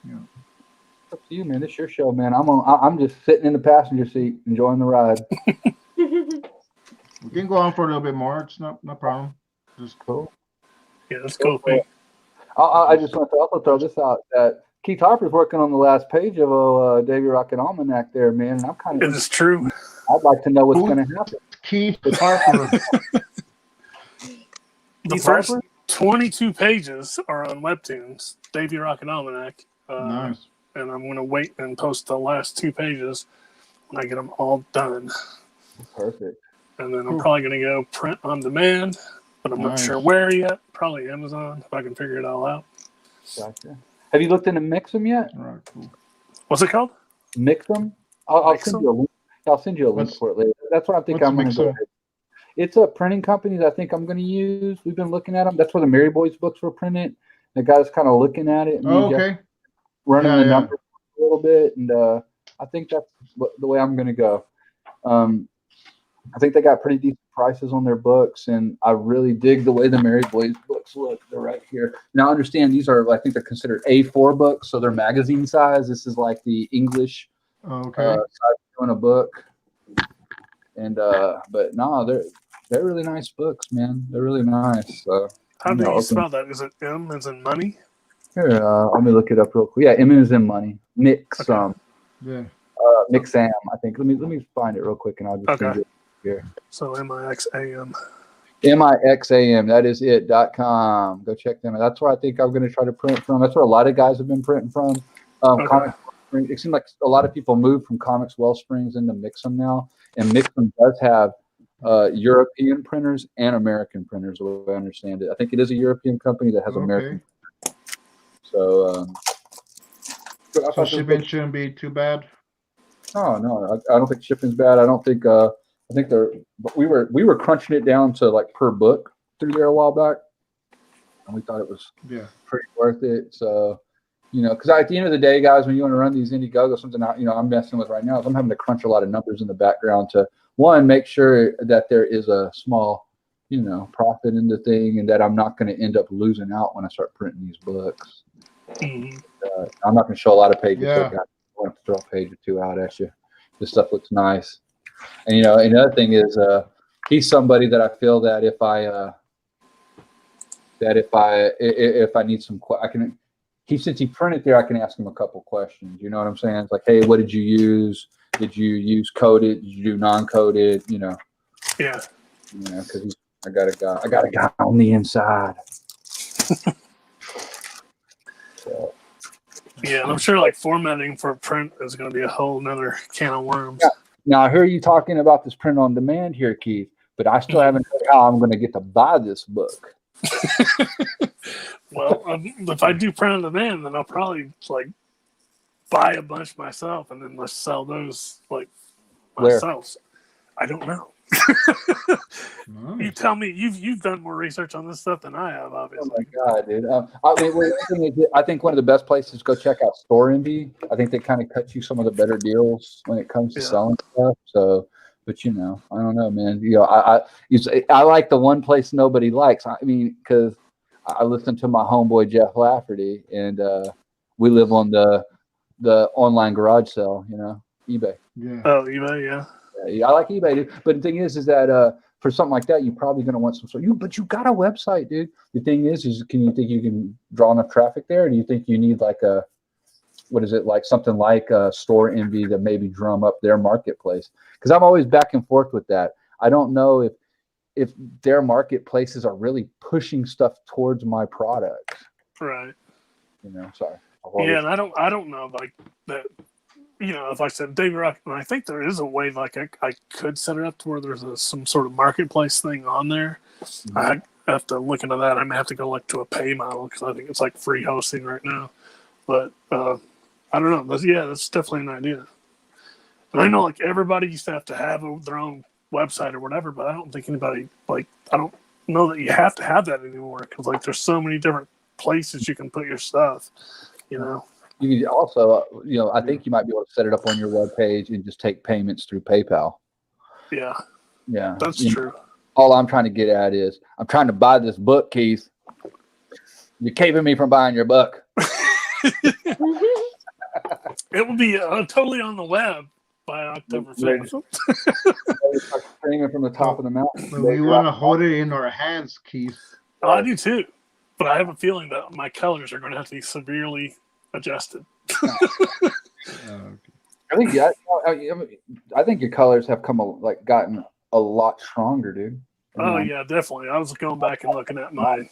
Speaker 2: It's up to you, man. It's your show, man. I'm just sitting in the passenger seat, enjoying the ride.
Speaker 1: You can go on for a little bit more. It's no problem. Just
Speaker 2: Cool.
Speaker 4: Yeah, that's cool thing.
Speaker 2: I just want to also throw this out that Keith Harper's working on the last page of Davy Rocket Almanac there, man. And I'm kind of.
Speaker 4: It is true.
Speaker 2: I'd like to know what's going to happen.
Speaker 1: Keith Harper.
Speaker 4: The first 22 pages are on Webtoons, Davy Rocket Almanac.
Speaker 1: Nice.
Speaker 4: And I'm going to wait and post the last 2 pages when I get them all done.
Speaker 2: Perfect.
Speaker 4: And then I'm probably going to go print on demand, but I'm not sure where yet. Probably Amazon, if I can figure it all out.
Speaker 2: Gotcha. Have you looked into Mix'em yet?
Speaker 1: All right, cool.
Speaker 4: What's it called?
Speaker 2: Mix'em? I'll send you a link. I'll send you a link for it later. That's what I think I'm going to do. It's a printing company that I think I'm going to use. We've been looking at them. That's where the Mary Boys books were printed. The guy's kind of looking at it.
Speaker 1: Oh, okay.
Speaker 2: Running the numbers a little bit. And I think that's the way I'm going to go. I think they got pretty decent prices on their books. And I really dig the way the Mary Boys books look. They're right here. Now, understand these are, I think they're considered A4 books. So they're magazine size. This is like the English size in a book. And but no, they're really nice books, man. They're really nice.
Speaker 4: How do you spell that? Is it M as in money?
Speaker 2: Here, let me look it up real quick. Yeah, M as in money. Mix'em.
Speaker 1: Yeah.
Speaker 2: Mix'em, I think. Let me find it real quick, and I'll just send it here.
Speaker 4: So MIXAM.
Speaker 2: MIXAM. That is it.com. Go check them out. That's where I think I'm going to try to print from. That's where a lot of guys have been printing from. Comics. It seems like a lot of people moved from Comics Wellsprings into Mix'em now, and Mix'em does have European printers and American printers, the way I understand it. I think it is a European company that has American. So
Speaker 1: shipping shouldn't be too bad.
Speaker 2: No, I don't think shipping's bad. I don't think. I think we were crunching it down to like per book through there a while back, and we thought it was pretty worth it. So. Because at the end of the day, guys, when you want to run these Indiegogo, something I'm messing with right now is I'm having to crunch a lot of numbers in the background to, one, make sure that there is a small, profit in the thing and that I'm not going to end up losing out when I start printing these books. I'm not going to show a lot of pages. So I want to throw a page or two out at you. This stuff looks nice. And, another thing is he's somebody that I feel that if I need some, since he printed there, I can ask him a couple questions. You know what I'm saying? It's like, hey, what did you use? Did you use coded? Did you do non-coded?
Speaker 4: Yeah.
Speaker 2: Because I got a guy on the inside.
Speaker 4: Yeah, I'm sure like formatting for print is going to be a whole nother can of worms.
Speaker 2: Yeah. Now I hear you talking about this print on demand here, Keith, but I still haven't heard how I'm going to get to buy this book.
Speaker 4: Well, if I do print on demand, then I'll probably buy a bunch myself and then let's sell those myself. I don't know. You tell me. You've done more research on this stuff than I have, obviously.
Speaker 2: Oh my god, dude! I think one of the best places to go check out Store Envy. I think they kind of cut you some of the better deals when it comes to selling stuff. So, but I don't know, man. I like the one place nobody likes. I mean, because I listen to my homeboy Jeff Lafferty, and we live on the online garage sale, eBay.
Speaker 4: Yeah. Oh, eBay, yeah.
Speaker 2: I like eBay, dude. But the thing is that for something like that, you're probably going to want some sort. But you got a website, dude. The thing is can you think you can draw enough traffic there? Or do you think you need something like a Store Envy to maybe drum up their marketplace? Because I'm always back and forth with that. I don't know if their marketplaces are really pushing stuff towards my products.
Speaker 4: Right.
Speaker 2: Sorry.
Speaker 4: Yeah, and I don't know that. If I said Davy Rocket, I think there is a way I could set it up to where there's some sort of marketplace thing on there. Mm-hmm. I have to look into that. I may have to go to a pay model because I think it's free hosting right now. But I don't know. That's definitely an idea. And I know everybody used to have their own website or whatever, but I don't think anybody I don't know that you have to have that anymore because there's so many different places you can put your stuff.
Speaker 2: You can also, I think you might be able to set it up on your webpage and just take payments through PayPal.
Speaker 4: Yeah.
Speaker 2: Yeah.
Speaker 4: That's true.
Speaker 2: All I'm trying to get at is I'm trying to buy this book, Keith. You're keeping me from buying your book.
Speaker 4: It will be totally on the web, by October 5th.
Speaker 2: Screaming from the top of the mountain.
Speaker 1: But we want to hold it in our hands, Keith.
Speaker 4: Oh, I do too. But I have a feeling that my colors are going to have to be severely adjusted.
Speaker 1: Okay.
Speaker 2: I think I think your colors have gotten a lot stronger, dude.
Speaker 4: Oh yeah, definitely. I was going back and looking at my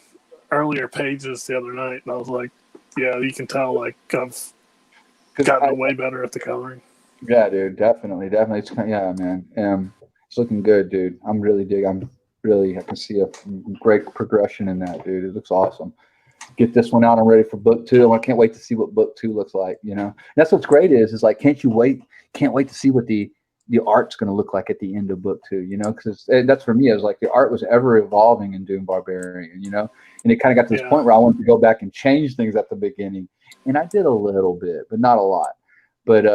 Speaker 4: earlier pages the other night, and I was like, yeah, you can tell like I've gotten way better at the coloring.
Speaker 2: Yeah, dude, definitely. It's man. It's looking good, dude. I'm really I can see a great progression in that, dude. It looks awesome. Get this one out. I'm ready for book 2. I can't wait to see what book 2 looks like. You know, that's what's great is like, can't wait to see what the art's going to look like at the end of book 2, you know, because that's for me. It was like the art was ever evolving in Doom Barbarian, you know, and it kind of got to this point where I wanted to go back and change things at the beginning, and I did a little bit, but not a lot. But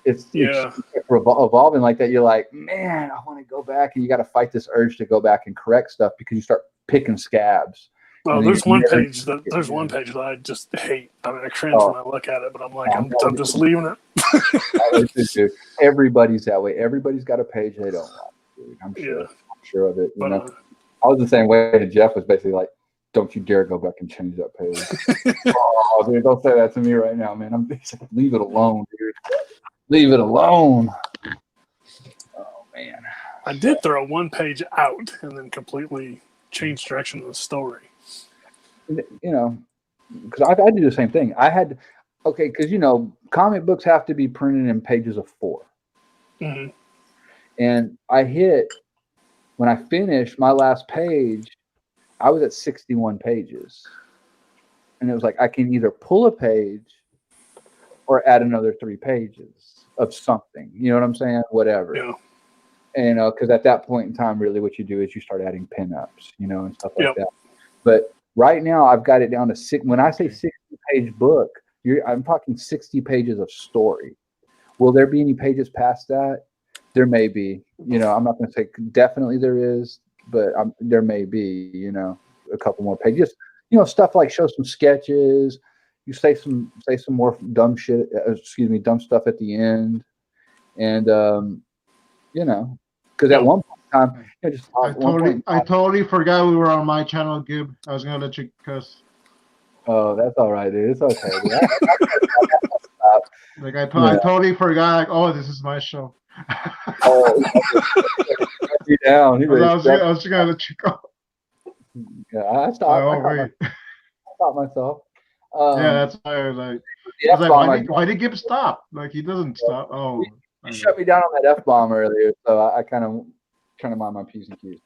Speaker 2: it's evolving like that. You're like, man, I want to go back, and you got to fight this urge to go back and correct stuff because you start picking scabs.
Speaker 4: Well, there's one page that I just hate. I mean, I cringe when I look at it, but I'm like, I'm just leaving it.
Speaker 2: Everybody's that way. Everybody's got a page they don't like, dude. I'm sure of it. You know, I was the same way. And Jeff was basically like, "Don't you dare go back and change that page." Oh, dude, don't say that to me right now, man. Leave it alone, dude. Leave it alone. Oh man.
Speaker 4: I did throw one page out and then completely change direction of the story.
Speaker 2: You know, because I do the same thing. Because you know, comic books have to be printed in pages of 4.
Speaker 4: Mm-hmm.
Speaker 2: And when I finished my last page, I was at 61 pages. And it was like, I can either pull a page or add another 3 pages of something. You know what I'm saying? Whatever.
Speaker 4: Yeah.
Speaker 2: And because at that point in time, really what you do is you start adding pinups, you know, and stuff like that. But right now I've got it down to 6. When I say 60-page book, I'm talking 60 pages of story. Will there be any pages past that? There may be. You know, I'm not going to say definitely there is, but there may be, you know, a couple more pages. You know, stuff like show some sketches. You say some more dumb shit. Dumb stuff at the end, and you know, because at one point in time,
Speaker 1: I totally forgot we were on my channel, Gib. I was gonna let you cuss.
Speaker 2: Oh, that's all right, dude. It's okay.
Speaker 1: Like I totally forgot. Like, oh, this is my show.
Speaker 2: Oh, you down.
Speaker 1: I was just gonna let you go.
Speaker 2: Yeah, I stopped. I stopped myself.
Speaker 1: Yeah, that's why I was like, why did Gib stop? Like he doesn't stop. Oh,
Speaker 2: you shut me down on that F-bomb earlier, so I kind of trying to mind my P's and Q's.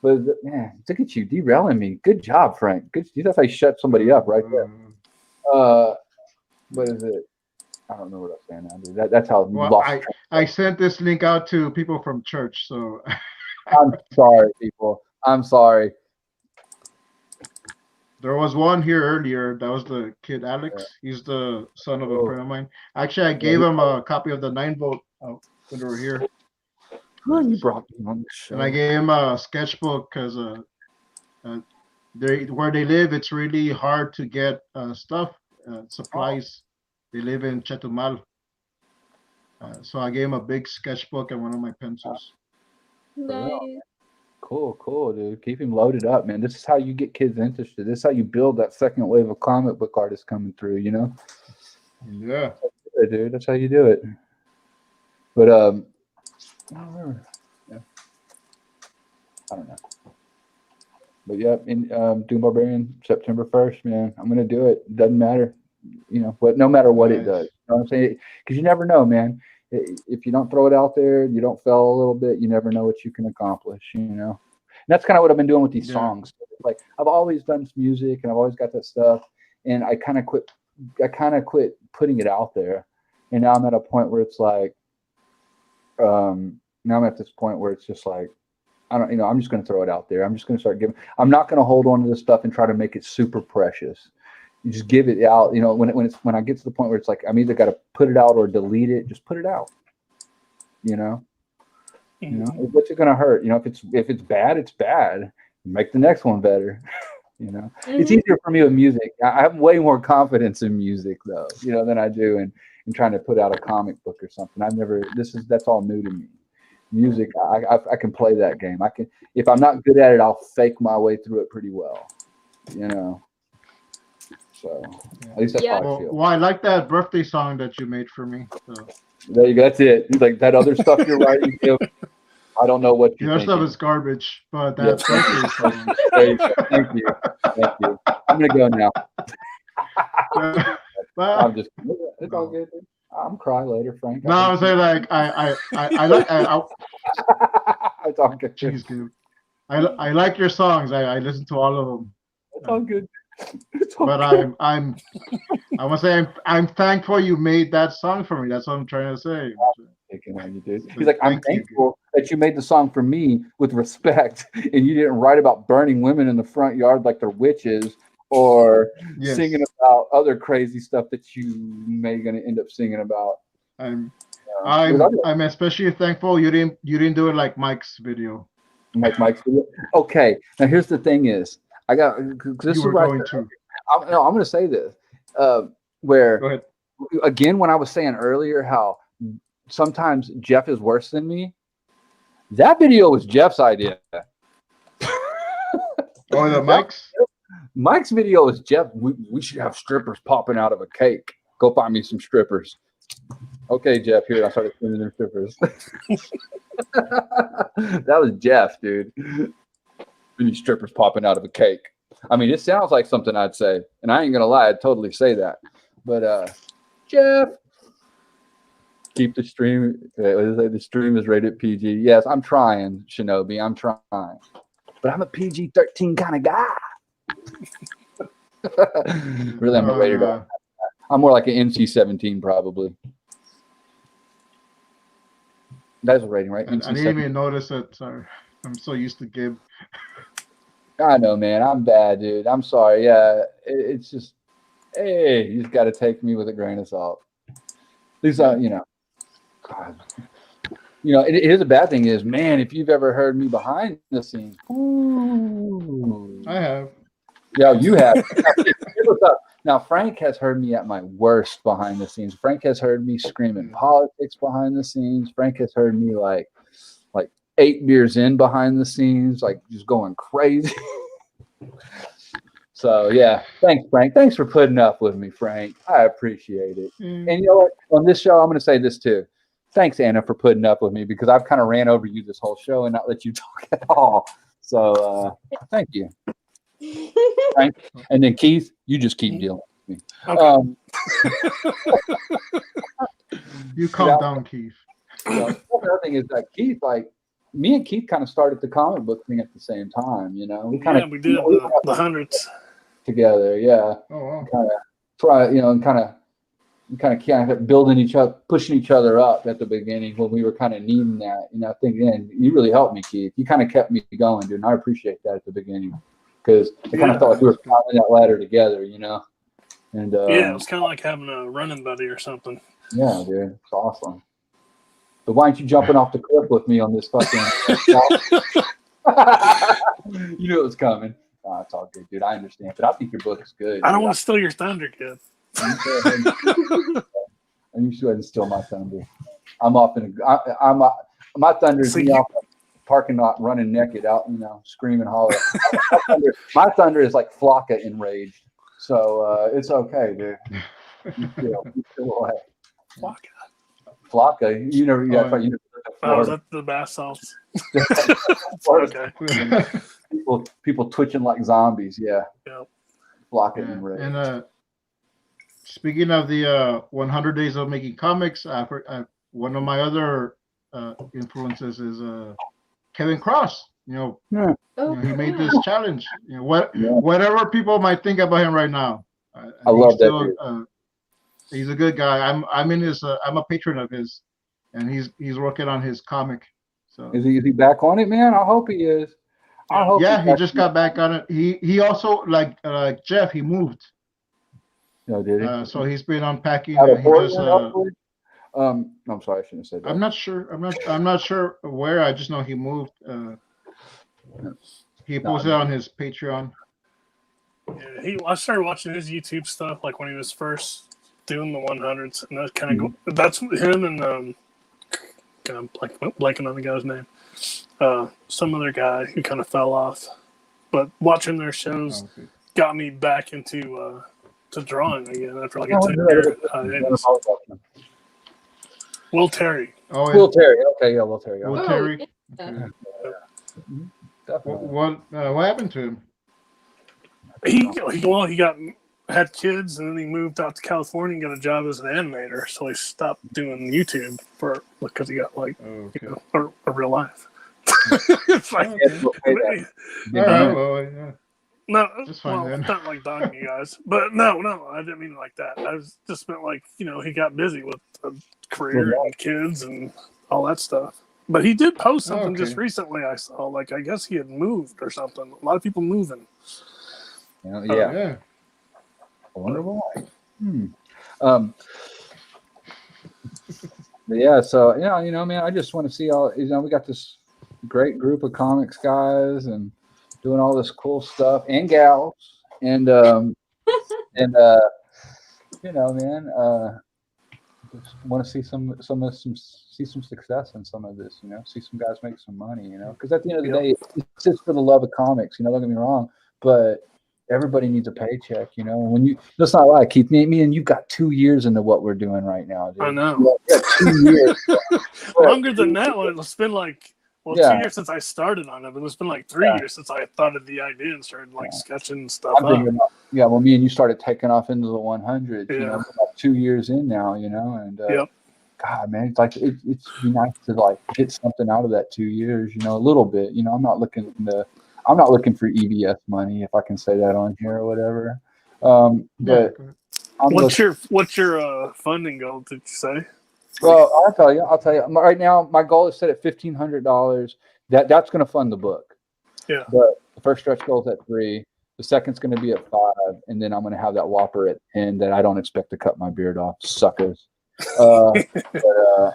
Speaker 2: But man, look at you derailing me. Good job, Frank. Good. That's how you shut somebody up right there. What is it? I don't know what I'm saying now, dude. That's how.
Speaker 1: Well, I sent this link out to people from church, so.
Speaker 2: I'm sorry, people. I'm sorry.
Speaker 1: There was one here earlier. That was the kid Alex. He's the son of a friend of mine. Actually, I gave him a copy of the 9-Volt when they were here.
Speaker 2: Oh, you brought me on the show.
Speaker 1: And I gave him a sketchbook because where they live, it's really hard to get stuff, supplies. They live in Chetumal. So I gave him a big sketchbook and one of my pencils.
Speaker 3: Nice.
Speaker 2: Cool, dude. Keep him loaded up, man. This is how you get kids interested. This is how you build that second wave of comic book artists coming through, you know?
Speaker 1: Yeah.
Speaker 2: Dude, that's how you do it. But, I don't know. But yeah, in Doom Barbarian, September 1st, man. I'm going to do it. Doesn't matter. You know, but no matter what it does. You know what I'm saying? Because you never know, man. If you don't throw it out there, you don't fail a little bit, you never know what you can accomplish, you know? And that's kind of what I've been doing with these songs. Like I've always done some music and I've always got that stuff. And I kind of quit putting it out there. And now I'm at a point where it's like, now I'm at this point where it's just like, I'm just going to throw it out there. I'm just going to start giving, I'm not going to hold on to this stuff and try to make it super precious. You just give it out, you know, when I get to the point where it's like, I'm either got to put it out or delete it, just put it out, you know, what's it going to hurt? You know, if it's bad, it's bad. Make the next one better. You know, it's easier for me with music. I have way more confidence in music though, you know, than I do in trying to put out a comic book or something. That's all new to me. Music, I can play that game. I can, if I'm not good at it, I'll fake my way through it pretty well, you know. So at least that's how I feel.
Speaker 1: Well, I like that birthday song that you made for me. So.
Speaker 2: There you go. That's it. Like that other stuff you're writing. I don't know what you're thinking.
Speaker 1: Your stuff is garbage, but that birthday song.
Speaker 2: There you go. Thank you. Thank you. I'm gonna go now. I'm just. It's all good. I'm cry later, Frank.
Speaker 1: No, I was saying like I like.
Speaker 2: It's all good.
Speaker 1: Jeez, dude. I like your songs. I listen to all of them.
Speaker 2: It's all good.
Speaker 1: But I must say I'm thankful you made that song for me. That's what I'm trying to say.
Speaker 2: He's like, I'm thankful that you made the song for me with respect, and you didn't write about burning women in the front yard like they're witches, or singing about other crazy stuff that you may gonna end up singing about.
Speaker 1: I'm especially thankful you didn't do it like Mike's video.
Speaker 2: Mike's video. Okay, now here's the thing is. I got this.
Speaker 1: You were going to.
Speaker 2: I'm going to say this. Where
Speaker 1: go ahead.
Speaker 2: Again, when I was saying earlier how sometimes Jeff is worse than me, that video was Jeff's idea.
Speaker 1: Oh, the Mike's.
Speaker 2: Mike's video is Jeff. We should have strippers popping out of a cake. Go find me some strippers. Okay, Jeff. Here, I started sending them strippers. That was Jeff, dude. Any strippers popping out of a cake. I mean, it sounds like something I'd say, and I ain't gonna lie, I'd totally say that. But Jeff, keep the stream. The stream is rated PG. Yes, I'm trying, Shinobi. I'm trying, but I'm a PG-13 kind of guy. Really, I'm a rated R. I'm more like an NC-17 probably. That's a rating, right?
Speaker 1: I didn't even notice it. Sorry, I'm so used to Gib.
Speaker 2: I know, man. I'm bad, dude. I'm sorry. Yeah, it's just, hey, you just got to take me with a grain of salt. At least, you know, God. You know, here's the bad thing is, man, if you've ever heard me behind the scenes. Ooh.
Speaker 1: I have.
Speaker 2: Yeah, you have. Now, Frank has heard me at my worst behind the scenes. Frank has heard me screaming politics behind the scenes. Frank has heard me like 8 beers in behind the scenes, like just going crazy. So yeah, thanks, Frank. Thanks for putting up with me, Frank. I appreciate it. And you know what? On this show, I'm going to say this too. Thanks, Anna, for putting up with me because I've kind of ran over you this whole show and not let you talk at all. So thank you, Frank. And then Keith, you just keep dealing with me.
Speaker 4: Okay.
Speaker 1: You calm down, Keith.
Speaker 2: The other thing is that Keith, like, me and Keith kind of started the comic book thing at the same time, you know. We kind of
Speaker 4: we did the hundreds
Speaker 2: together, yeah.
Speaker 1: Oh wow.
Speaker 2: Kind of try, you know, and kind of building each other, pushing each other up at the beginning when we were kind of needing that, you know. Thinking, you really helped me, Keith. You kind of kept me going, dude. And I appreciate that at the beginning because it kind of felt like we were climbing that ladder together, you know. And
Speaker 4: it was kind of like having a running buddy or something.
Speaker 2: Yeah, dude, it's awesome. But why aren't you jumping off the cliff with me on this fucking? You knew it was coming. Oh, it's all good, dude. I understand, but I think your book is good.
Speaker 4: I don't want to steal your thunder, kid.
Speaker 2: And you should go ahead and steal my thunder. I'm off in my thunder is me off the parking lot running naked out, you know, screaming, holler. My thunder is like Flocka enraged, so it's okay, dude. You feel away. Flocka, you never got
Speaker 4: was that the bath salts? Okay.
Speaker 2: People twitching like zombies, yeah. Flocka
Speaker 1: Yeah.
Speaker 2: enraged.
Speaker 1: And speaking of the 100 Days of Making Comics, one of my other influences is Kevin Cross. You know, he made this challenge. You know, whatever people might think about him right now,
Speaker 2: I love that dude.
Speaker 1: He's a good guy. I'm in his. I'm a patron of his, and he's working on his comic. So
Speaker 2: is he back on it, man? I hope he is. I hope.
Speaker 1: Yeah, he just got back on it. He also like Jeff. He moved.
Speaker 2: No, did he?
Speaker 1: So he's been unpacking.
Speaker 2: Out of
Speaker 1: I'm
Speaker 2: sorry, I shouldn't have said that.
Speaker 1: I'm not sure. I'm not sure where. I just know he moved. He posted on his Patreon.
Speaker 4: Yeah, I started watching his YouTube stuff like when he was first doing the 100s, and that kind of that's him and kind of blanking on the guy's name. Some other guy who kind of fell off, but watching their shows got me back into to drawing again after like a 10-year hiatus. Will Terry.
Speaker 1: Oh,
Speaker 2: Will Terry. Okay, yeah, Will Terry.
Speaker 1: Will Terry.
Speaker 3: Yeah.
Speaker 1: Okay. What happened to him?
Speaker 4: He had kids, and then he moved out to California and got a job as an animator. So he stopped doing YouTube because he got a real life. It's like, no,
Speaker 1: just fine then.
Speaker 4: Not like dogging you guys, but no, I didn't mean it like that. I was just meant like he got busy with a career and kids and all that stuff. But he did post something just recently. I saw, like, I guess he had moved or something. A lot of people moving.
Speaker 2: Yeah. I wonder why. But yeah, so man, I just want to see all. We got this great group of comics guys and doing all this cool stuff, and gals, and man, just want to see some success in some of this. See some guys make some money. Because at the end of the day, it's just for the love of comics. Don't get me wrong, but everybody needs a paycheck, when let's not lie, Keith, me and you got 2 years into what we're doing right now, dude.
Speaker 4: I know.
Speaker 2: Yeah, 2 years.
Speaker 4: Longer than that one. It's been like, 2 years since I started on it, but it's been like 3 years since I thought of the idea and started sketching stuff up.
Speaker 2: Well, me and you started taking off into the 100s, about 2 years in now, and God, man, it's like, it's be nice to like get something out of that 2 years, a little bit, I'm not looking for EBS money, if I can say that on here or whatever. But
Speaker 4: what's your funding goal? Did you say?
Speaker 2: Well, I'll tell you. Right now, my goal is set at $1,500. That's going to fund the book.
Speaker 4: Yeah.
Speaker 2: But the first stretch goal is at 3. The second's going to be at 5, and then I'm going to have that whopper at 10 that I don't expect to cut my beard off, suckers. But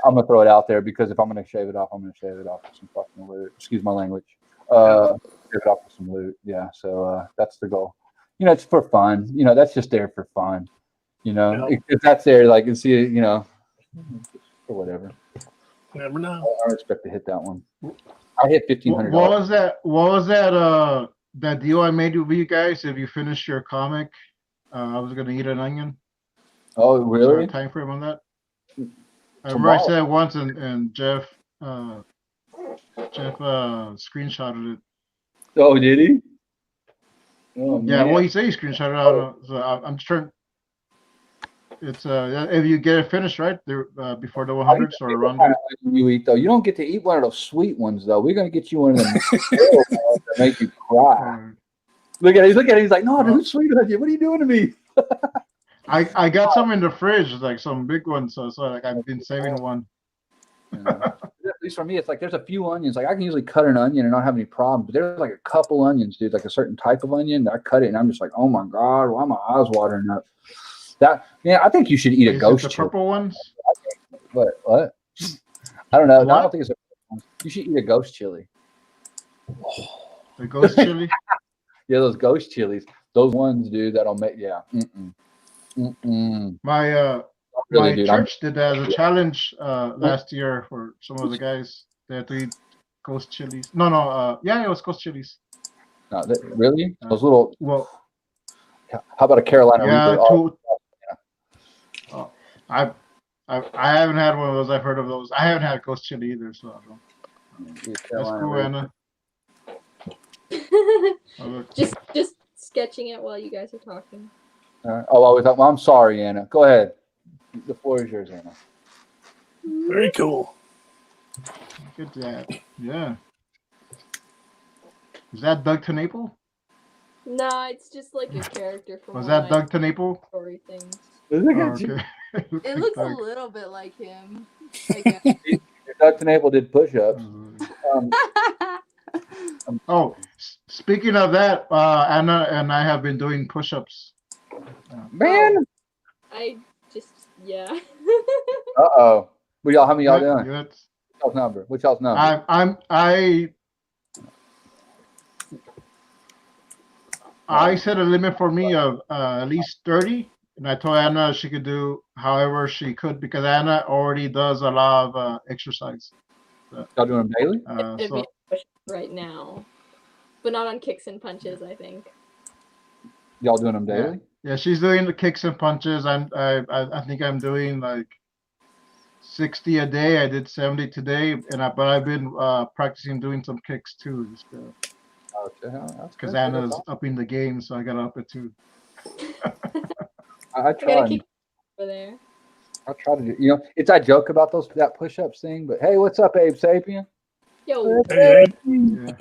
Speaker 2: I'm gonna throw it out there because if I'm going to shave it off, I'm going to shave it off with some fucking loot. Excuse my language. Shave it off with some loot. Yeah. So that's the goal. It's for fun. That's just there for fun. If that's there, like, and see, or whatever.
Speaker 4: Never know.
Speaker 2: I don't expect to hit that one. I hit $1,500.
Speaker 1: What was that? That deal I made with you guys? If you finish your comic, I was gonna eat an onion.
Speaker 2: Oh, really?
Speaker 1: Time frame on that? I remember I said it once, and Jeff screenshotted it.
Speaker 2: Oh, did he? Oh,
Speaker 1: yeah.
Speaker 2: man.
Speaker 1: Well, he said he screenshotted it. So I'm just trying. It's if you get it finished right there before the 100s or around there.
Speaker 2: You eat though. You don't get to eat one of those sweet ones though. We're gonna get you one of them ones that make you cry. Look at it. He's like, no, dude, sweet on you. What are you doing to me?
Speaker 1: I got some in the fridge, like some big ones. So like I've been saving one.
Speaker 2: At least for me, it's like there's a few onions. Like I can usually cut an onion and not have any problem. But there's like a couple onions, dude. Like a certain type of onion. I cut it and I'm just like, oh my god, why are my eyes watering up? I think you should eat a ghost chili.
Speaker 1: The purple ones?
Speaker 2: What? I don't know.
Speaker 1: What?
Speaker 2: No, I don't think it's a purple one. You should eat a ghost chili.
Speaker 1: The ghost chili?
Speaker 2: Yeah, those ghost chilies. Those ones, dude, that'll make
Speaker 1: My church did that as a challenge last year for some of the guys. They had to eat ghost chilies. No, it was ghost chilies.
Speaker 2: No, really? Those little.
Speaker 1: Well,
Speaker 2: how about a Carolina Reaper?
Speaker 1: I haven't had one of those. I've heard of those. I haven't had ghost chili either, so I don't. That's cool, Anna.
Speaker 3: just sketching it while you guys are talking.
Speaker 2: I'm sorry, Anna. Go ahead. The floor is yours, Anna.
Speaker 4: Very cool.
Speaker 1: Look at that. Yeah. Is that Doug TenNapel?
Speaker 3: No, it's just like a character from
Speaker 1: Was that Doug TenNapel?
Speaker 3: Story things.
Speaker 1: Okay.
Speaker 5: It looks a little bit like him.
Speaker 2: Doug TenNapel did push-ups.
Speaker 1: Speaking of that, Anna and I have been doing push-ups.
Speaker 2: Man.
Speaker 3: Yeah.
Speaker 2: Uh-oh. How many y'all doing?
Speaker 1: What's
Speaker 2: y'all's number? What's y'all's number?
Speaker 1: I set a limit for me of at least 30, and I told Anna she could do however she could because Anna already does a lot of exercise.
Speaker 2: Y'all doing them daily?
Speaker 3: It'd be right now, but not on kicks and punches. I think.
Speaker 2: Y'all doing them daily?
Speaker 1: Yeah, she's doing the kicks and punches. I think I'm doing like 60 a day. I did 70 today, but I've been practicing doing some kicks too. Just because Anna's upping the game, so I got to up it too.
Speaker 2: I try.
Speaker 3: Over there.
Speaker 2: I try to do. You know, it's I joke about that push-ups thing, but hey, what's up, Abe Sapien?
Speaker 3: Yo.
Speaker 4: Hey.
Speaker 1: Yeah.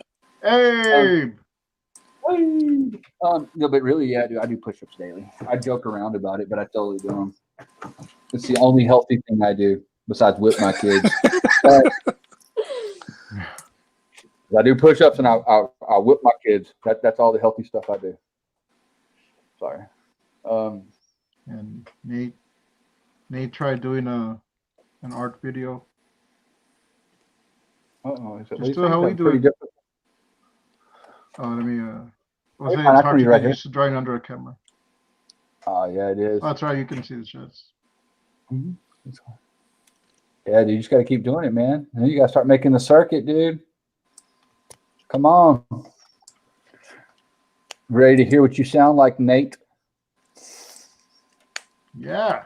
Speaker 1: Abe.
Speaker 2: No, but really, yeah, I do push-ups daily. I joke around about it, but I totally do them. It's the only healthy thing I do besides whip my kids. I do push-ups and I whip my kids. That's all the healthy stuff I do. Sorry.
Speaker 1: And Nate tried doing an art video.
Speaker 2: Is it
Speaker 1: just how we do it.
Speaker 2: Different.
Speaker 1: Let me. It's hard to get used to drawing under a camera.
Speaker 2: Oh yeah, it is.
Speaker 1: Oh, that's right. You can see the shots.
Speaker 2: Mm-hmm. Yeah, dude, you just got to keep doing it, man. And then you got to start making the circuit, dude. Come on. Ready to hear what you sound like, Nate?
Speaker 1: Yeah.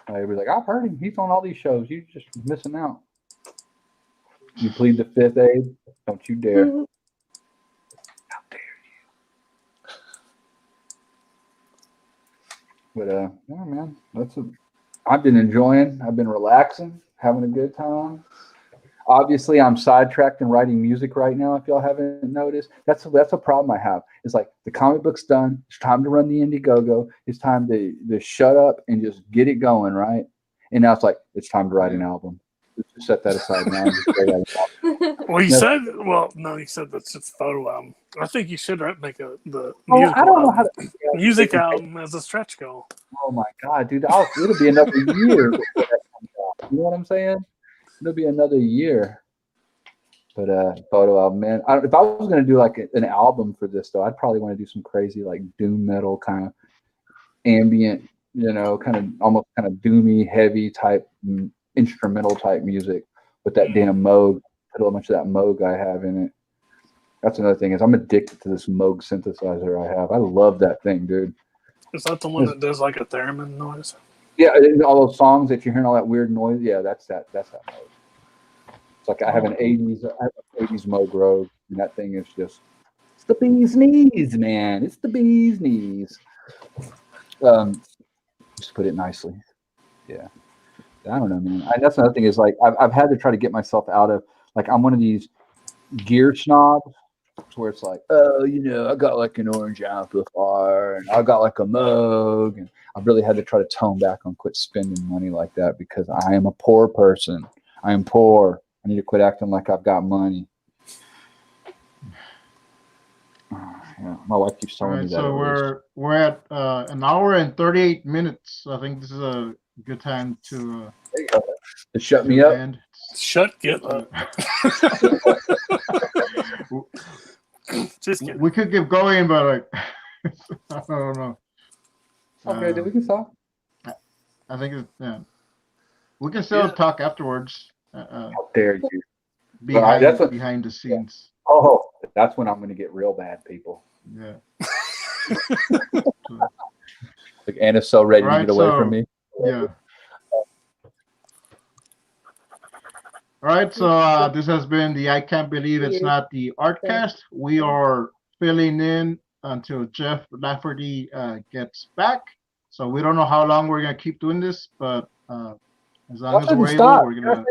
Speaker 2: Everybody's like, I've heard him. He's on all these shows. You're just missing out. You plead the fifth, Abe? Don't you dare.
Speaker 3: Mm-hmm.
Speaker 2: How dare you? But, yeah, man, I've been enjoying. I've been relaxing, having a good time. Obviously, I'm sidetracked and writing music right now. If y'all haven't noticed, that's a problem I have. It's like the comic book's done. It's time to run the Indiegogo. It's time to shut up and just get it going, right? And now it's time to write an album. Let's just set that aside now.
Speaker 4: Well, he said that's just a photo album. I think you should make the
Speaker 2: music album.
Speaker 4: Music album as a stretch goal.
Speaker 2: Oh my god, dude! It'll be another year before that comes out. You know what I'm saying? It'll be another year. But photo album, man. If I was gonna do like an album for this, though, I'd probably want to do some crazy like doom metal kind of ambient, kind of almost kind of doomy, heavy type instrumental type music with that damn Moog. Put a bunch of that Moog I have in it. That's another thing is I'm addicted to this Moog synthesizer I have. I love that thing, dude.
Speaker 4: Is that the one that does like a theremin noise?
Speaker 2: Yeah, all those songs that you're hearing, all that weird noise. Yeah, that's that Moog. It's like I have an 80s Moog Rogue, and that thing is it's the bee's knees, man. It's the bee's knees. Just to put it nicely. Yeah. I don't know, man. That's another thing is like I've had to try to get myself out of like I'm one of these gear snobs where it's like, I got like an orange amplifier and I got like a Moog, and I've really had to try to tone back on quit spending money like that because I am a poor person. I am poor. I need to quit acting like I've got money. Yeah, my wife keeps telling me that.
Speaker 1: So we're at an hour and 38 minutes. I think this is a good time to
Speaker 2: shut me up.
Speaker 1: End.
Speaker 4: Get up. Just kidding.
Speaker 1: We could keep going, but like I don't know.
Speaker 2: Okay, then we can talk.
Speaker 1: I think we can still talk afterwards.
Speaker 2: How dare you?
Speaker 1: Behind the scenes.
Speaker 2: Oh, that's when I'm going to get real bad, people.
Speaker 1: Yeah.
Speaker 2: Like Anna's so ready to get away from me.
Speaker 1: Yeah. All right, so this has been the I Can't Believe It's Not the ArtCast. We are filling in until Jeff Lafferty gets back. So we don't know how long we're going to keep doing this, but as long as we're able, we're going to...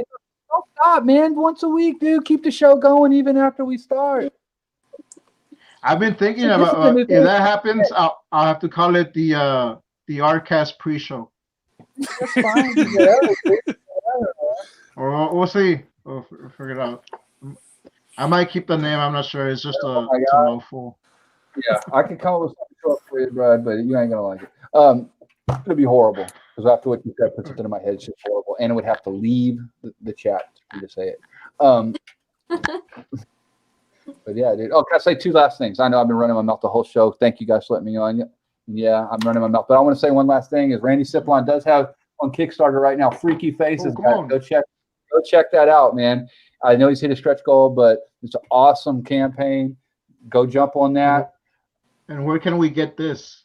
Speaker 2: Don't stop, man. Once a week, dude. Keep the show going even after we start.
Speaker 1: I've been thinking about if that happens, I'll have to call it the ArtCast pre-show.
Speaker 2: That's fine.
Speaker 1: Or we'll see. We'll figure it out. I might keep the name. I'm not sure. It's just a mouthful.
Speaker 2: Yeah, I can come up with something short for you, Brad, but you ain't gonna like it. It'll be horrible because after what you said, put something in my head. It's just horrible, and it would have to leave the chat for you to say it. But yeah, dude. Oh, can I say two last things? I know I've been running my mouth the whole show. Thank you guys for letting me on. Yeah, I'm running my mouth. But I want to say one last thing is Randy Siplon does have on Kickstarter right now, Freaky Faces. Go check that out, man. I know he's hit a stretch goal, but it's an awesome campaign. Go jump on that.
Speaker 1: And where can we get this?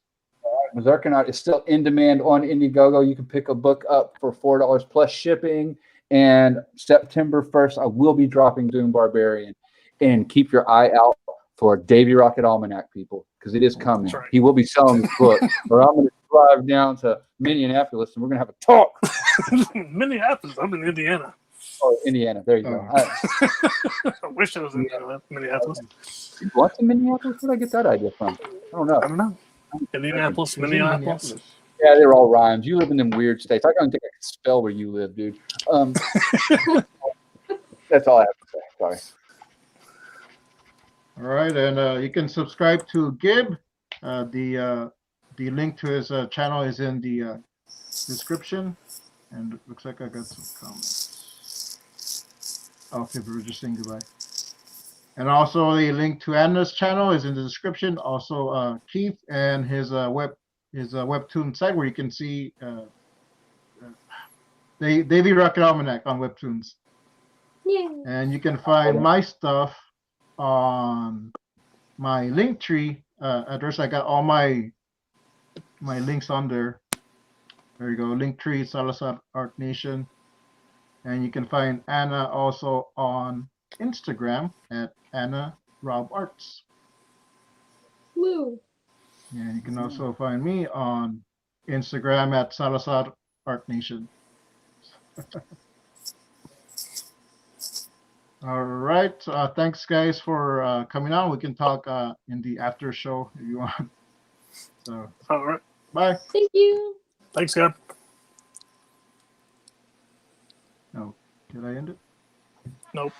Speaker 2: Zerkanaut is still in demand on Indiegogo. You can pick a book up for $4 plus shipping. And September 1st, I will be dropping Doom Barbarian. And keep your eye out for Davy Rocket Almanac, people, because it is coming.
Speaker 4: Right.
Speaker 2: He will be selling the book, or I'm going to drive down to Minneapolis and we're going to have a talk.
Speaker 4: Minneapolis. I'm in Indiana.
Speaker 2: Oh, Indiana. There you go.
Speaker 4: I wish I was in Minneapolis.
Speaker 2: What's in Minneapolis? Where did I get that idea from? I don't know.
Speaker 4: Indianapolis, Minneapolis.
Speaker 2: Yeah, they're all rhymes. You live in them weird states. I don't think I can spell where you live, dude. That's all I have to say. Sorry.
Speaker 1: All right, and you can subscribe to Gib. The link to his channel is in the description. And it looks like I got some comments. Okay, we're just saying goodbye. And also the link to Anna's channel is in the description. Also Keith and his Webtoon site where you can see Davy Rocket Almanac on Webtoons.
Speaker 3: Yeah.
Speaker 1: And you can find my stuff on my Linktree address. I got all my links on there. There you go, Linktree, Salazar Art Nation. And you can find Anna also on Instagram at Anna Raub Arts.
Speaker 3: Woo.
Speaker 1: And you can also find me on Instagram at Salazar Art Nation. All right. Thanks, guys, for coming on. We can talk in the after show if you want. So,
Speaker 4: all right.
Speaker 1: Bye.
Speaker 3: Thank you.
Speaker 4: Thanks, God.
Speaker 1: No. Did I end it?
Speaker 4: Nope.